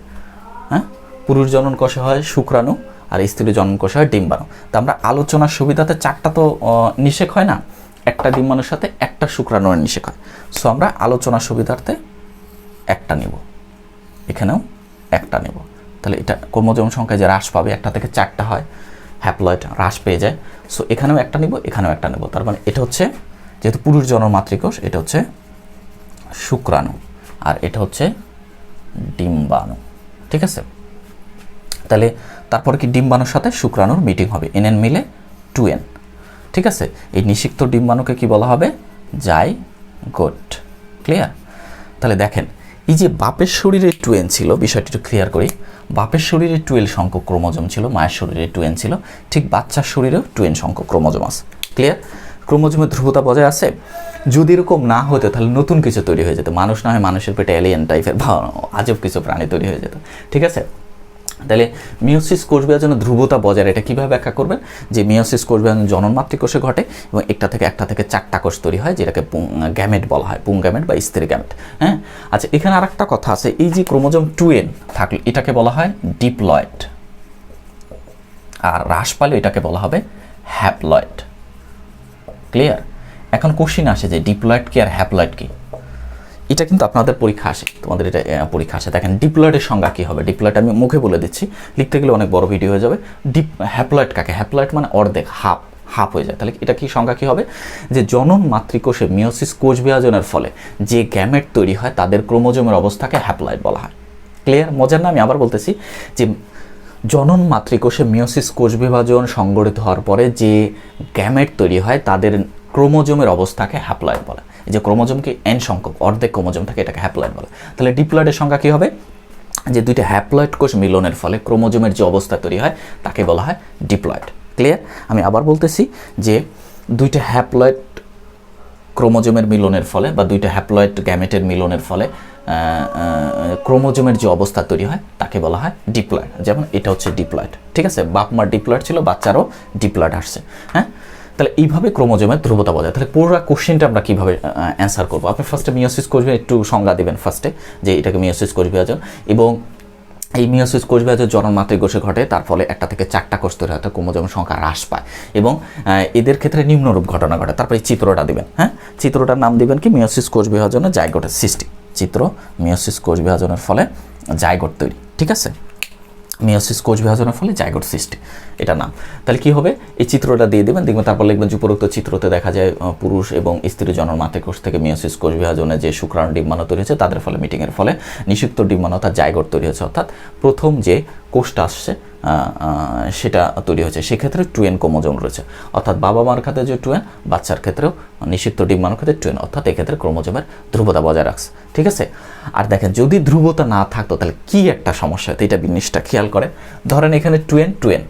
হ্যাঁ, পুরুষ জনন কোষে হয় শুক্রাণু আর স্ত্রী জনন কোষে হয় ডিম্বাণু। তা আমরা আলোচনার সুবিধাতে 4টা তো নিষেক হয় না, একটা ডিম্বাণুর সাথে একটা শুক্রাণুর নিষেক হয়। সো আমরা আলোচনার সুবিধার্থে একটা নেব, এখানেও একটা নেব। তাহলে এটা ক্রোমোজোম সংখ্যা যে হ্রাস পাবে, 1টা থেকে 4টা হয়, হ্যাপ্লয়েড হ্রাস পেয়ে যায়। সো এখানেও একটা নেব, এখানেও একটা নেব। তার মানে এটা হচ্ছে, যেহেতু পুরুষ জনন মাতৃকোষ, এটা হচ্ছে শুক্রাণু আর এটা হচ্ছে ডিম্বাণু, ঠিক আছে? তাহলে তারপরে কি ডিম্বাণুর সাথে শুক্রাণুর মিটিং হবে, NN মিলে 2n, ঠিক আছে? এই নিষিক্ত ডিম্বাণুকে কি বলা হবে? জাইগোট। ক্লিয়ার? তাহলে দেখেন, এই যে বাপের শরীরে 2n ছিল, বিষয়টি একটু ক্লিয়ার করি। বাপের শরীরে 12 সংখ্যক ক্রোমোজোম ছিল, মায়ের শরীরে 2n ছিল, ঠিক বাচ্চার শরীরেও 2n সংখ্যক ক্রোমোজোম আছে। ক্লিয়ার? ক্রোমোজোমের ধ্রুবতা বজায় আছে। যদি এরকম না হতো তাহলে নতুন কিছু তৈরি হয়ে যেত, মানুষ না হয় মানুষের পেটে এলিয়েন টাইপের বা আজব কিছু প্রাণী তৈরি হয়ে যেত, ঠিক আছে? তাহলে মিওসিস কোষ বিভাজনের ধ্রুবতা বজায় এটা কীভাবে ব্যাখ্যা করবেন? যে মিওসিস কোষ বিভাজন জনন মাতৃকোষে ঘটে এবং একটা থেকে 4টা কোষ তৈরি হয়, যেটাকে গ্যামেট বলা হয়, পুং গ্যামেট বা স্ত্রী গ্যামেট। হ্যাঁ, আচ্ছা, এখানে আরেকটা কথা আছে। এই যে ক্রোমোজোম 2n থাকলে এটাকে বলা হয় ডিপ্লয়েড, আর হ্রাস পালে এটাকে বলা হবে হ্যাপ্লয়েড। ক্লিয়ার? এখন কোশ্চিন আসে যে ডিপ্লয়েড কি আর হ্যাপ্লয়েড কি? এটা কিন্তু আপনাদের পরীক্ষা আসে, তোমাদের এটা পরীক্ষা আসে। দেখেন ডিপ্লয়েডের সংজ্ঞা কী হবে। ডিপ্লয়েড আমি মুখে বলে দিচ্ছি, লিখতে গেলে অনেক বড় ভিডিও হয়ে যাবে। হ্যাপ্লয়েড কাকে? হ্যাপ্লয়েড মানে অর্ধেক, হাফ হয়ে যায়। তাহলে এটা কি সংজ্ঞা কী হবে? যে জনন মাতৃকোষে মিওসিস কোষ বিভাজনের ফলে যে গ্যামেট তৈরি হয় তাদের ক্রোমোজোমের অবস্থাকে হ্যাপ্লয়েড বলা হয়। ক্লিয়ার? মজার না? আমি আবার বলতেছি যে জনন মাতৃকোষে মিওসিস কোষ বিভাজন সংগঠিত হওয়ার পরে যে গ্যামেট তৈরি হয় তাদের ক্রোমোজোমের অবস্থাকে হ্যাপ্লয়েড বলে। এই যে ক্রোমোজোম কি n সংখ্যক অর্ধেক ক্রোমোজোম থাকে, এটাকে হ্যাপ্লয়েড বলে। তাহলে ডিপ্লয়েডের সংখ্যা কী হবে, যে দুইটা হ্যাপ্লয়েড কোষ মিলনের ফলে ক্রোমোজোমের যে অবস্থা তৈরি হয় তাকে বলা হয় ডিপ্লয়েড। ক্লিয়ার? আমি আবার বলতেছি যে দুইটা হ্যাপ্লয়েড ক্রোমোজোমের মিলনের ফলে বা দুইটা হ্যাপ্লয়েড গ্যামেটের মিলনের ফলে ক্রোমোজোমের যে অবস্থা তৈরি হয় তাকে বলা হয় ডিপ্লয়েড। যেমন এটা হচ্ছে ডিপ্লয়েড, ঠিক আছে, বাপ মার ডিপ্লয়েড ছিল, বাচ্চারও ডিপ্লয়েড আসছে। হ্যাঁ, তাহলে এইভাবে ক্রোমোজোমের ধ্রুবতা বজায়। তাহলে পুরো কোশ্চেনটা আমরা কীভাবে অ্যান্সার করবো? আপনি ফার্স্টে মিওসিস কোষ একটু সংজ্ঞা দেবেন ফার্স্টে, যে এটাকে মিওসিস কোষ বিভাজন, এবং এই মিওসিস কোষ বিভাজন জন্মমাত্রই কোষে ঘটে, তার ফলে একটা থেকে 4টা কোষ তৈরি হয়, ক্রোমোজোমের সংখ্যা হ্রাস পায়, এবং এদের ক্ষেত্রে নিম্নরূপ ঘটনা ঘটে। তারপরে এই চিত্রটা দিবেন, হ্যাঁ, চিত্রটার নাম দিবেন কি, মিওসিস কোষ বিভাজনের জাইগোটের সৃষ্টি। চিত্র মিওসিস কোষ বিভাজনের ফলে জাইগোট তৈরি, ঠিক আছে, মিওসিস কোষ বিভাজনের ফলে জাইগোট সৃষ্টি, এটা নাম। তাহলে কি হবে, এই চিত্রটা দিয়ে দেবেন, দেখবেন তারপর লিখবেন যে উপরোক্ত চিত্রতে দেখা যায় পুরুষ এবং স্ত্রী জন্মমাত্রই কোষ থেকে মিওসিস কোষ বিভাজনে যে শুক্রাণু ডিম্বাণু তৈরি হয়েছে তাদের ফলে মিটিংয়ের ফলে নিষিক্ত ডিম্বাণু অর্থাৎ জাইগোট তৈরি হয়েছে, অর্থাৎ প্রথম যে কোষটা আসছে সেটা তৈরি হয়েছে। সেক্ষেত্রে টুয়েন ক্রোমোজোম রয়েছে, অর্থাৎ বাবা মার ক্ষেত্রে যে টুয়েন, বাচ্চার ক্ষেত্রেও নিষিক্ত ডিম্বাণুর ক্ষেত্রে টুয়েন, অর্থাৎ এক্ষেত্রে ক্রোমোজোমের ধ্রুবতা বজায় রাখছে, ঠিক আছে। আর দেখেন যদি ধ্রুবতা না থাকতো তাহলে কি একটা সমস্যা হতো, এটা জিনিসটা খেয়াল করেন। ধরেন এখানে টুয়েন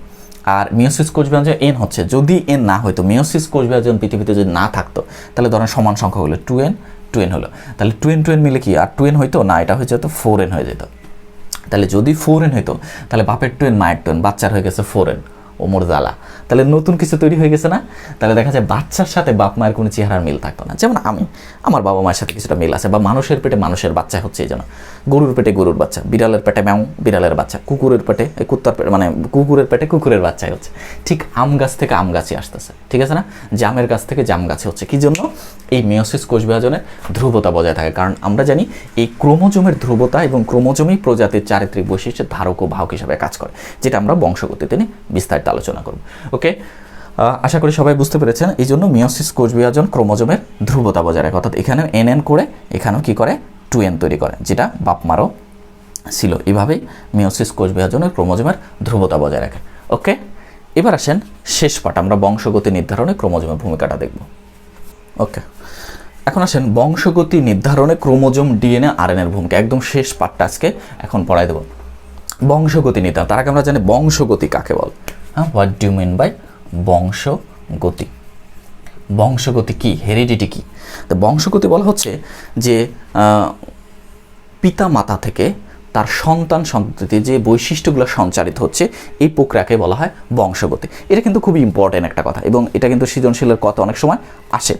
আর মিওসিস কোষ বিভাজন এন হচ্ছে, যদি এন না হইতো, মিওসিস কোষ বিভাজন পৃথিবীতে যদি না থাকতো, তাহলে ধরেন সমান সংখ্যা হলো টুয়েন হলো, তাহলে টুয়েন মিলে কি আর টুয়েন হইতো না, এটা হয়ে যেত 4n হয়ে যেত। তাহলে যদি 4n হইতো তাহলে বাপের টুয়েন মায়ের টুয়েন, বাচ্চার হয়ে গেছে 4n, ওমর জ্বালা, তাহলে নতুন কিছু তৈরি হয়ে গেছে না। তাহলে দেখা যায় বাচ্চার সাথে বাপ মায়ের কোনো চেহারার মিল থাকতো না। যেমন আমার বাবা মায়ের সাথে কিছুটা মিল আছে, বা মানুষের পেটে মানুষের বাচ্চা হচ্ছে, এই জন্য গরুর পেটে গরুর বাচ্চা, বিড়ালের পেটে ম্যাও বিড়ালের বাচ্চা, কুকুরের পেটে কুত্তার পেটে মানে কুকুরের পেটে কুকুরের বাচ্চাই হচ্ছে। ঠিক আম গাছ থেকে আম গাছই আসতেছে, ঠিক আছে না, জামের গাছ থেকে জাম গাছে হচ্ছে। কি জন্য? এই মিওসিস কোষ বিভাজনের ধ্রুবতা বজায় থাকে, কারণ আমরা জানি এই ক্রোমোজোমের ধ্রুবতা এবং ক্রোমোজোমই প্রজাতির চারিত্রিক বৈশিষ্ট্যের ধারক ও বাহক হিসাবে কাজ করে, যেটা আমরা বংশগতিতে নিয়ে বিস্তারিত আলোচনা করব। ওকে, আশা করি সবাই বুঝতে পেরেছেন। এই জন্য মিওসিস কোষ বিভাজন ক্রোমোজোমের ধ্রুবতা বজায় রাখে, অর্থাৎ এখানেও এন করে, এখানেও কি করে, 2n তৈরি করে, যেটা বাপ মারও ছিল। এইভাবেই মিওসিস কোষ বিভাজনের ক্রোমোজোমের ধ্রুবতা বজায় রাখে। ওকে, এবার আসেন শেষ পাঠ, আমরা বংশগতি নির্ধারণে ক্রোমোজোমের ভূমিকাটা দেখব। ওকে, এখন আসেন বংশগতি নির্ধারণে ক্রোমোজোম, ডিএনএ, আরএনএর ভূমিকা, একদম শেষ পাঠটা আজকে এখন পড়াই দেব। বংশগতি নির্ধারণ, তার আগে আমরা জানি বংশগতি কাকে বল। হ্যাঁ, what do you mean by বংশগতি? বংশগতি কি, হেরিডিটি কি? তো বংশগতি বলা হচ্ছে যে পিতা মাতা থেকে তার সন্তান সন্ততিতে যে বৈশিষ্ট্যগুলো সঞ্চারিত হচ্ছে, এই প্রক্রিয়াকে বলা হয় বংশগতি। এটা কিন্তু খুবই ইম্পর্টেন্ট একটা কথা, এবং এটা কিন্তু সৃজনশীলের কথা অনেক সময় আসে,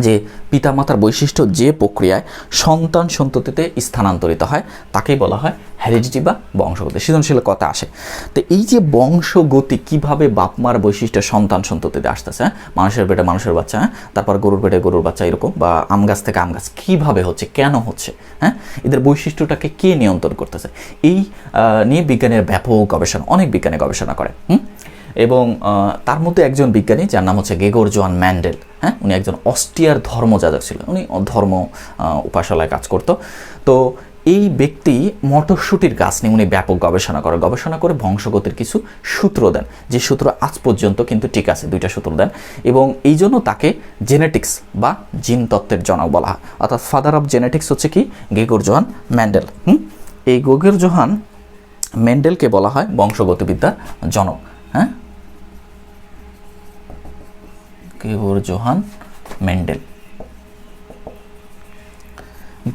যে পিতামাতার বৈশিষ্ট্য যে প্রক্রিয়ায় সন্তান সন্ততিতে স্থানান্তরিত হয় তাকেই বলা হয় হেরিডিটি বা বংশগতি। সৃজনশীল কথা আসে। তো এই যে বংশগতি কিভাবে বাপমার বৈশিষ্ট্য সন্তান সন্ততিতে আসতেছে, মানুষের পেটে মানুষের বাচ্চা, তারপর গরুর পেটে গরুর বাচ্চা, এরকম, বা আম গাছ থেকে আম গাছ, কীভাবে হচ্ছে, কেন হচ্ছে, হ্যাঁ, এদের বৈশিষ্ট্যটাকে কে নিয়ন্ত্রণ করতেছে, এই নিয়ে বিজ্ঞানের ব্যাপক গবেষণা, অনেক বিজ্ঞানী গবেষণা করে। এবং তার মধ্যে একজন বিজ্ঞানী যার নাম হচ্ছে গেগর জোহান ম্যান্ডেল। হ্যাঁ, উনি একজন অস্ট্রিয়ার ধর্মযাজক ছিলেন, উনি ধর্ম উপাসনায় কাজ করত। তো এই ব্যক্তি মটরশুঁটির গাছ নিয়ে উনি ব্যাপক গবেষণা করে বংশগতির কিছু সূত্র দেন, যে সূত্র আজ পর্যন্ত কিন্তু ঠিক আছে, 2টা সূত্র দেন, এবং এই জন্য তাকে জেনেটিক্স বা জিন তত্ত্বের জনক বলা হয়, অর্থাৎ ফাদার অফ জেনেটিক্স হচ্ছে কি, গেগর জোহান ম্যান্ডেল। এই গেগর জোহান ম্যান্ডেলকে বলা হয় বংশগতিবিদ্যার জনক। হ্যাঁ, Gregor Johann Mendel.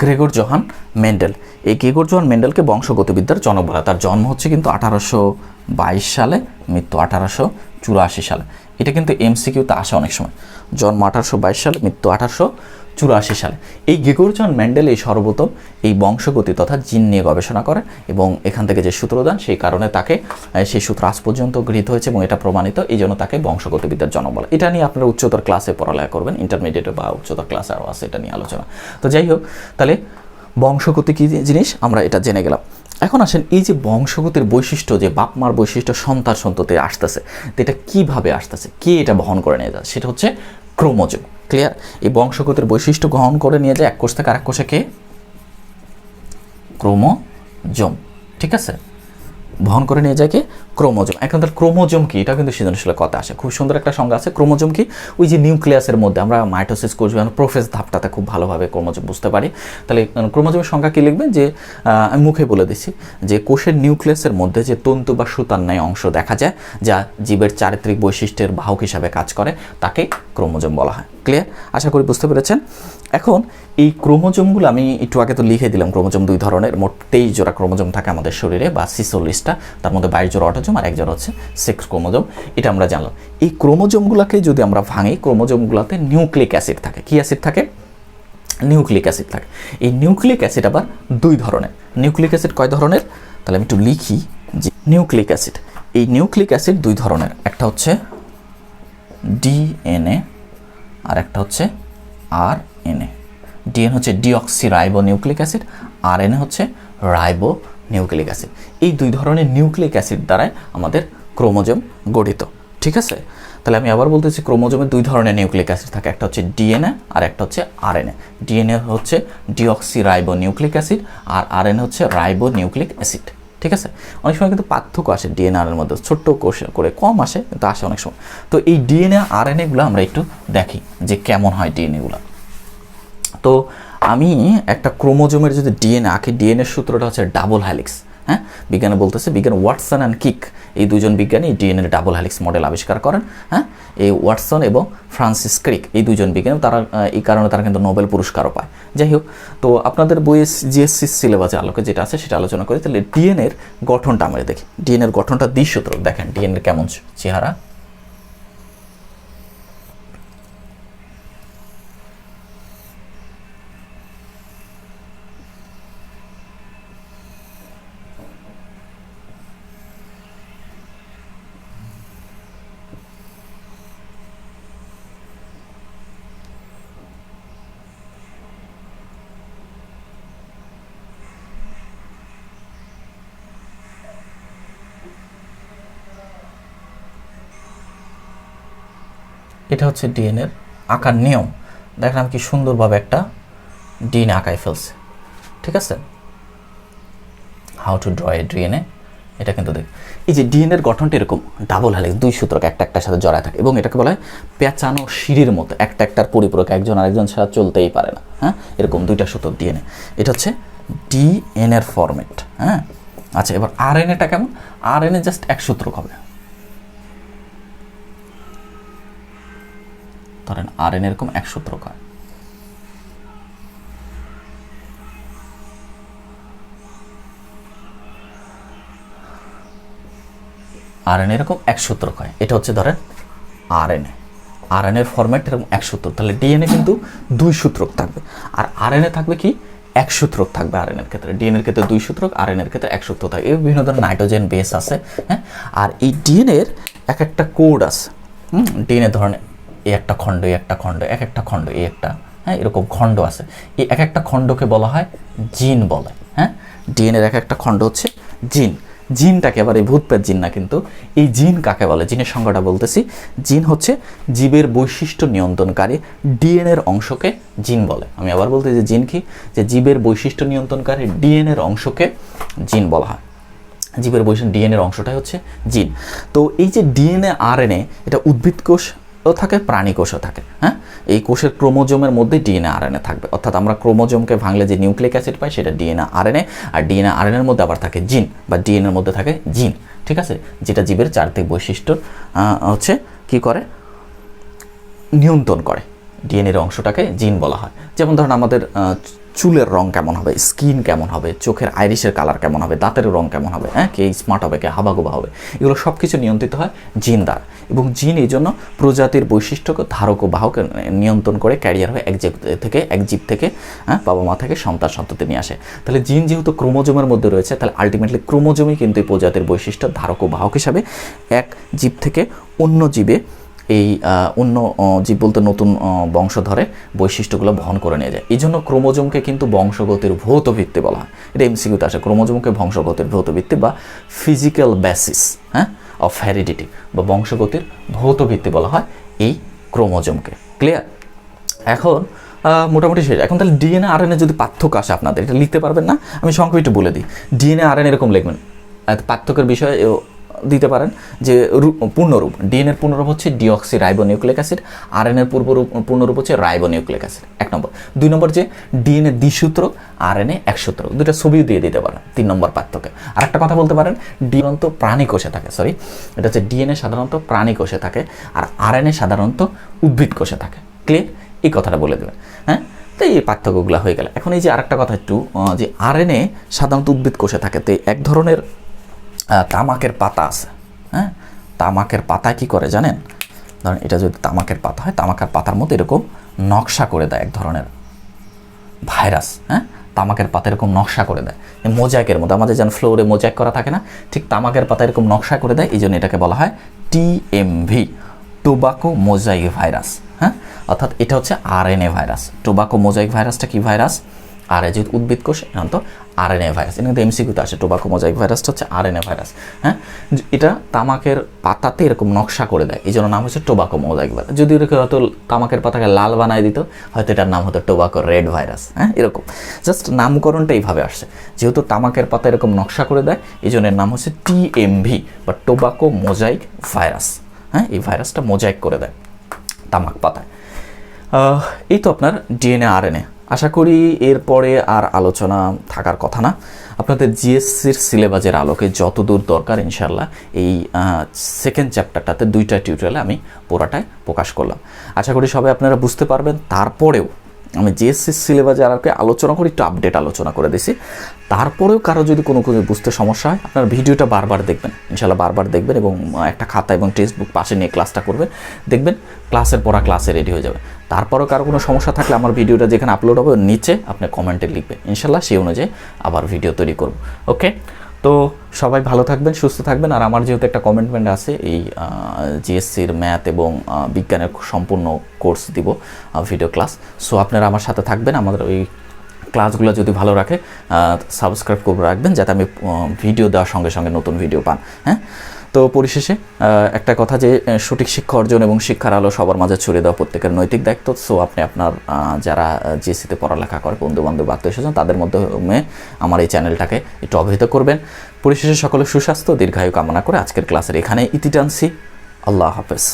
Gregor Johann Mendel, এই গ্রেগর জোহান মেন্ডেলকে বংশগতিবিদ্যার জনক বলা। তার জন্ম হচ্ছে কিন্তু 1822 সালে, মৃত্যু 1884 সালে। এটা কিন্তু এমসিকিউতে আসে অনেক সময়, জন্ম 1822 সালে, মৃত্যু 1884 সালে। এই গ্রেগর জোহান মেন্ডেল এই সর্বপ্রথম এই বংশগতি তথা জিন নিয়ে গবেষণা করে, এবং এখান থেকে যে সূত্র দেন সেই কারণে তাকে, সেই সূত্র আজ পর্যন্ত গৃহীত হয়েছে এবং এটা প্রমাণিত, এই জন্য তাকে বংশগতিবিদ্যার জনক বলে। এটা নিয়ে আপনারা উচ্চতর ক্লাসে পড়ালেখা করবেন, ইন্টারমিডিয়েটে বা উচ্চতর ক্লাসে আরও আছে এটা নিয়ে আলোচনা। তো যাই হোক, তাহলে বংশগতি কী জিনিস আমরা এটা জেনে গেলাম। এখন আসেন এই যে বংশগতির বৈশিষ্ট্য, যে বাপ মার বৈশিষ্ট্য সন্তান সন্ততি আসতেছে, তো এটা কীভাবে আসতেছে, কে এটা বহন করে নিয়ে যায়, সেটা হচ্ছে ক্রোমোজোম। ক্লিয়ার? এই বংশগতির বৈশিষ্ট্য গ্রহণ করে নিয়ে যায় এক কোষ থেকে আরেক কোষে কে, ক্রোমোজোম। ঠিক আছে, বহন করে নিয়ে যায় কি ক্রোমোজোম। এখন তার ক্রোমোজোম কি, এটা কিন্তু সৃজনশীলের কথা আসে, খুব সুন্দর একটা সংজ্ঞা আছে। ক্রোমোজোম কি, ওই যে নিউক্লিয়াসের মধ্যে আমরা মাইটোসিস কোষ প্রোফেজ ধাপটাতে খুব ভালোভাবে ক্রোমোজোম বুঝতে পারি। তাহলে ক্রোমোজোমের সংজ্ঞা কি লিখবেন, যে আমি মুখে বলে দিচ্ছি, যে কোষের নিউক্লিয়াসের মধ্যে যে তন্তু বা সুতার ন্যায় অংশ দেখা যায়, যা জীবের চারিত্রিক বৈশিষ্ট্যের বাহক হিসাবে কাজ করে, তাকে ক্রোমোজোম বলা হয়। ক্লিয়ার? আশা করি বুঝতে পেরেছেন। এখন এই ক্রোমোজোমগুলো আমি একটু আগে তো লিখে দিলাম, ক্রোমোজোম 2 ধরনের, মোট 23 জোড়া ক্রোমোজোম থাকে আমাদের শরীরে, বা 46টা, তার মধ্যে 22 জোড়া অটোজোম আর 1 জোড়া হচ্ছে সেক্স ক্রোমোজোম। এটা আমরা জানলাম। এই ক্রোমোজোমগুলোকে যদি আমরা ভাঙি, ক্রোমোজোমগুলোতে নিউক্লিক অ্যাসিড থাকে। কি অ্যাসিড থাকে? নিউক্লিক অ্যাসিড থাকে। এই নিউক্লিক অ্যাসিড আবার 2 ধরনের। নিউক্লিক অ্যাসিড কয় ধরনের? তাহলে আমি একটু লিখি যে নিউক্লিক অ্যাসিড, এই নিউক্লিক অ্যাসিড 2 ধরনের। একটা হচ্ছে ডিএনএ আর একটা হচ্ছে আরএনএ। ডিএনএ হচ্ছে ডিঅক্সিরাইবো নিউক্লিক অ্যাসিড, আরএনএ হচ্ছে রাইবো নিউক্লিক অ্যাসিড। এই 2 ধরনের নিউক্লিক অ্যাসিড দ্বারাই আমাদের ক্রোমোজোম গঠিত। ঠিক আছে? তাহলে আমি আবার বলতেছি, ক্রোমোজোমে 2 ধরনের নিউক্লিক অ্যাসিড থাকে, একটা হচ্ছে ডিএনএ আর একটা হচ্ছে আরএনএ। ডিএনএ হচ্ছে ডিঅক্সিরাইবো নিউক্লিক অ্যাসিড আর আরএনএ হচ্ছে রাইবো নিউক্লিক অ্যাসিড। ঠিক আছে? অনেক সময় কিন্তু পার্থক্য আসে ডিএনএ আর এর মধ্যে, ছোট্ট করে কম আসে, কিন্তু আসে অনেক সময়। তো এই ডিএনএ আরএনএগুলো আমরা একটু দেখি যে কেমন হয় ডিএনএগুলো। তো আমি একটা ক্রোমোজোমের যদি ডিএনএ আঁকি, ডিএনএর সূত্রটা হচ্ছে ডাবল হ্যালিক্স। হ্যাঁ, বিজ্ঞানে বলতেছে, বিজ্ঞান ওয়াটসন অ্যান্ড কিক, এই 2 জন বিজ্ঞানী ডিএনএর ডাবল হ্যালিক্স মডেল আবিষ্কার করেন। হ্যাঁ, এই ওয়াটসন এবং ফ্রান্সিস ক্রিক, এই 2 জন বিজ্ঞানী, তারা এই কারণে তারা কিন্তু নোবেল পুরস্কারও পায়। যাই হোক, তো আপনাদের বইয়ে জিএসসি সিলেবাসের আলোকে যেটা আছে সেটা আলোচনা করি। তাহলে ডিএনএর গঠনটা আমরা দেখি। ডিএনএর গঠনটা দ্বিসূত্রক। দেখেন ডিএনএর কেমন চেহারা। এটা হচ্ছে ডিএনএর আঁকার নিয়ম। দেখেন আমি কি সুন্দরভাবে একটা ডিএনএ আঁকায় ফেলছে। ঠিক আছে? How to draw A DNA, এটা কিন্তু দেখ, এই যে ডিএনএর গঠনটা এরকম ডাবল হ্যালিক্স, 2 সূত্রক একটা একটার সাথে জড়ায় থাকে, এবং এটাকে বলা হয় পেঁচানো সিঁড়ির মতো, একটা একটার পরিপূরক, একজন আরেকজন ছাড়া চলতেই পারে না। হ্যাঁ, এরকম 2টা সূত্রক ডিএনএ। এটা হচ্ছে ডিএনএর ফরম্যাট। হ্যাঁ, আচ্ছা, এবার আরএনএটা কেমন? আরএনএ জাস্ট 1 সূত্রক হবে। ধরেন আরএনএ এরকম 1 সূত্রক হয়। আরএনএ এরকম 1 সূত্রক হয়। এটা হচ্ছে ধরেন আরএনএ। আরএনএর ফরম্যাট এরকম 1 সূত্রক। তাহলে ডিএনএ কিন্তু 2 সূত্রক থাকবে, আর আরএনএ থাকবে কি 1 সূত্রক থাকবে। আরএনএর ক্ষেত্রে, ডিএনএর ক্ষেত্রে 2 সূত্রক, আরএনএর ক্ষেত্রে 1 সূত্রক থাকে। এই বিভিন্ন ধরনের নাইট্রোজেন বেস আছে। হ্যাঁ, আর এই ডিএনএর এক একটা কোড আছে। ডিএনএ ধরেন এই একটা খণ্ড, এই একটা খণ্ড, এক একটা খণ্ড, এই একটা, হ্যাঁ, এরকম খণ্ড আছে। এই এক একটা খণ্ডকে বলা হয় জিন বলে। হ্যাঁ, ডিএনএর এক একটা খণ্ড হচ্ছে জিন। জিনটাকে আবার এই ভূতপ্রেত জিন না, কিন্তু এই জিন কাকে বলে? জিনের সংজ্ঞাটা বলতেছি। জিন হচ্ছে জীবের বৈশিষ্ট্য নিয়ন্ত্রণকারী ডিএনএর অংশকে জিন বলে। আমি আবার বলতে, যে জিন কি, যে জীবের বৈশিষ্ট্য নিয়ন্ত্রণকারী ডিএনএর অংশকে জিন বলা হয়। জীবের বৈশিষ্ট্য ডিএনএর অংশটাই হচ্ছে জিন। তো এই যে ডিএনএ আরএনএ, এটা উদ্ভিদ কোষও থাকে, প্রাণী কোষও থাকে। হ্যাঁ, এই কোষের ক্রোমোজোমের মধ্যে ডিএনএ আরএনএ থাকবে, অর্থাৎ আমরা ক্রোমোজোমকে ভাঙলে যে নিউক্লিক অ্যাসিড পাই সেটা ডিএনএ আরএনএ, আর ডিএনএ আরএনএর মধ্যে আবার থাকে জিন, বা ডিএনএর মধ্যে থাকে জিন। ঠিক আছে? যেটা জীবের চারিত্রিক বৈশিষ্ট্য হচ্ছে কি করে, নিয়ন্ত্রণ করে। ডিএনএর অংশটাকে জিন বলা হয়। যেমন ধরুন আমাদের চুলের রং কেমন হবে, স্কিন কেমন হবে, চোখের আইরিশের কালার কেমন হবে, দাঁতের রং কেমন হবে, হ্যাঁ, কে স্মার্ট হবে, কে হাবাগোবা হবে, এগুলো সব কিছু নিয়ন্ত্রিত হয় জিন দ্বারা। এবং জিন এই জন্য প্রজাতির বৈশিষ্ট্যকে ধারক ও বাহক নিয়ন্ত্রণ করে ক্যারিয়ার হয়ে এক জীব থেকে বাবা মা থেকে সন্তান সন্ততি নিয়ে আসে। তাহলে জিন যেহেতু ক্রোমোজোমের মধ্যে রয়েছে, তাহলে আলটিমেটলি ক্রোমোজোমই কিন্তু এই প্রজাতির বৈশিষ্ট্য ধারক ও বাহক হিসাবে এক জীব থেকে অন্য জীবে, এই অন্য জীব বলতে নতুন বংশধরে বৈশিষ্ট্যগুলো বহন করে নিয়ে যায়। এই জন্য ক্রোমোজোমকে কিন্তু বংশগতির ভৌত ভিত্তি বলা হয়। এটা এমসিকিউতে আসে, ক্রোমোজোমকে বংশগতির ভৌত ভিত্তি বা ফিজিক্যাল বেসিস, হ্যাঁ, অফ হেরিডিটি, বা বংশগতির ভৌত ভিত্তি বলা হয় এই ক্রোমোজোমকে। ক্লিয়ার? এখন মোটামুটি শেষ। এখন তাহলে ডিএনএ আরএনএ যদি পার্থক্য আসে আপনাদের, এটা লিখতে পারবেন না, আমি সংক্ষেপে একটু বলে দিই। ডিএনএ আরএনএ এরকম লিখবেন, পার্থক্যের বিষয়ে দিতে পারেন যে পূর্ণরূপ, ডিএনএর পূর্ণরূপ হচ্ছে ডিঅক্সি রাইবোনিউক্লিক অ্যাসিড, আরএনএর পূর্ণরূপ হচ্ছে রাইবোনিউক্লিক অ্যাসিড, 1 নম্বর। 2 নম্বর যে ডিএনএ দ্বিসূত্র, আরএনএ একসূত্র, দুটো ছবিও দিয়ে দিতে পারেন 3 নম্বর পার্থক্য। আর একটা কথা বলতে পারেন, সাধারণত প্রাণী কোষে থাকে, এটা হচ্ছে ডিএনএ সাধারণত প্রাণী কোষে থাকে আর আরএনএ সাধারণত উদ্ভিদ কোষে থাকে। ক্লিয়ার? এই কথাটা বলে দেবেন। হ্যাঁ, তো এই পার্থক্যগুলো হয়ে গেল। এখন এই যে আরেকটা কথা একটু, যে আরএনএ সাধারণত উদ্ভিদ কোষে থাকে, তো এক ধরনের তামাকের পাতা আছে। হ্যাঁ, তামাকের পাতা কি করে জানেন? ধরেন এটা যদি তামাকের পাতা হয়, তামাকের পাতার মধ্যে এরকম নকশা করে দেয় এক ধরনের ভাইরাস। হ্যাঁ, তামাকের পাতা এরকম নকশা করে দেয় মোজাইকের মধ্যে, আমাদের যেন ফ্লোরে মোজাইক করা থাকে না, ঠিক তামাকের পাতা এরকম নকশা করে দেয়, এই জন্য এটাকে বলা হয় টিএমভি, টোবাকো মোজাইক ভাইরাস। হ্যাঁ, অর্থাৎ এটা হচ্ছে আরএনএ ভাইরাস। টোবাকো মোজাইক ভাইরাসটা কি ভাইরাস? আর এই যে উদ্ভিদ কোষ, তো আরএনএ ভাইরাস, এটা কিন্তু এমসিকিউতে আসে। টোবাকো মোজাইক ভাইরাসটা হচ্ছে আরএনএ ভাইরাস। হ্যাঁ, এটা তামাকের পাতাতে এরকম নকশা করে দেয়, এই জন্য নাম হচ্ছে টোবাকো মোজাইক ভাইরাস। যদি এরকম হয়তো তামাকের পাতাকে লাল বানায় দিত, হয়তো এটার নাম হতো টোবাকো রেড ভাইরাস। হ্যাঁ, এরকম জাস্ট নামকরণটা এইভাবে আসছে, যেহেতু তামাকের পাতা এরকম নকশা করে দেয়, এই জন্য এর নাম হচ্ছে টিএমভি বা টোবাকো মোজাইক ভাইরাস। হ্যাঁ, এই ভাইরাসটা মোজাইক করে দেয় তামাক পাতায়। এই তো আপনার ডিএনএ আরএনএ। আশা করি এরপরে আর আলোচনা থাকার কথা না। আপনাদের জিএসসির সিলেবাসের আলোকে যতদূর দরকার ইনশাল্লাহ এই সেকেন্ড চ্যাপ্টারটাতে 2টা টিউটোরিয়ালে আমি পুরাটাই প্রকাশ করলাম। আশা করি সবাই আপনারা বুঝতে পারবেন। তারপরেও আমি জিএসসির সিলেবাসে আর আলোচনা করি, একটু আপডেট আলোচনা করে দিছি। তারপরেও কারো যদি কোনো বুঝতে সমস্যা হয়, আপনার ভিডিওটা বারবার দেখবেন, ইনশাল্লাহ বারবার দেখবেন, এবং একটা খাতা এবং টেক্সট বুক পাশে নিয়ে ক্লাসটা করবেন, দেখবেন ক্লাসের পড়া ক্লাসে রেডি হয়ে যাবে। তারপরেও কারো কোনো সমস্যা থাকলে আমার ভিডিওটা যেখানে আপলোড হবে নিচে আপনি কমেন্টে লিখবেন, ইনশাল্লাহ সেই অনুযায়ী আবার ভিডিও তৈরি করব। ওকে, তো সবাই ভালো থাকবেন, সুস্থ থাকবেন। আর আমার যেহেতু একটা কমিটমেন্ট আছে, এই জিএসসির ম্যাথ এবং বিজ্ঞানের সম্পূর্ণ কোর্স দিব ভিডিও ক্লাস, সো আপনারা আমার সাথে থাকবেন। আমাদের ওই ক্লাসগুলো যদি ভালো রাখে সাবস্ক্রাইব করে রাখবেন, যাতে আমি ভিডিও দেওয়ার সঙ্গে সঙ্গে নতুন ভিডিও পান। হ্যাঁ, তো পরিশেষে একটা কথা, যে সঠিক শিক্ষা অর্জন এবং শিক্ষার আলো সবার মাঝে ছড়িয়ে দেওয়া প্রত্যেকের নৈতিক দায়িত্ব। সো আপনি আপনার যারা জিএসসিতে পড়ালেখা করে বন্ধুবান্ধব আত্মীয় স্বজন, তাদের মাধ্যমে আমার এই চ্যানেলটাকে একটু অবহিত করবেন। পরিশেষে সকলের সুস্বাস্থ্য দীর্ঘায়ু কামনা করে আজকের ক্লাসের এখানে ইতি টানছি। আল্লাহ হাফেজ।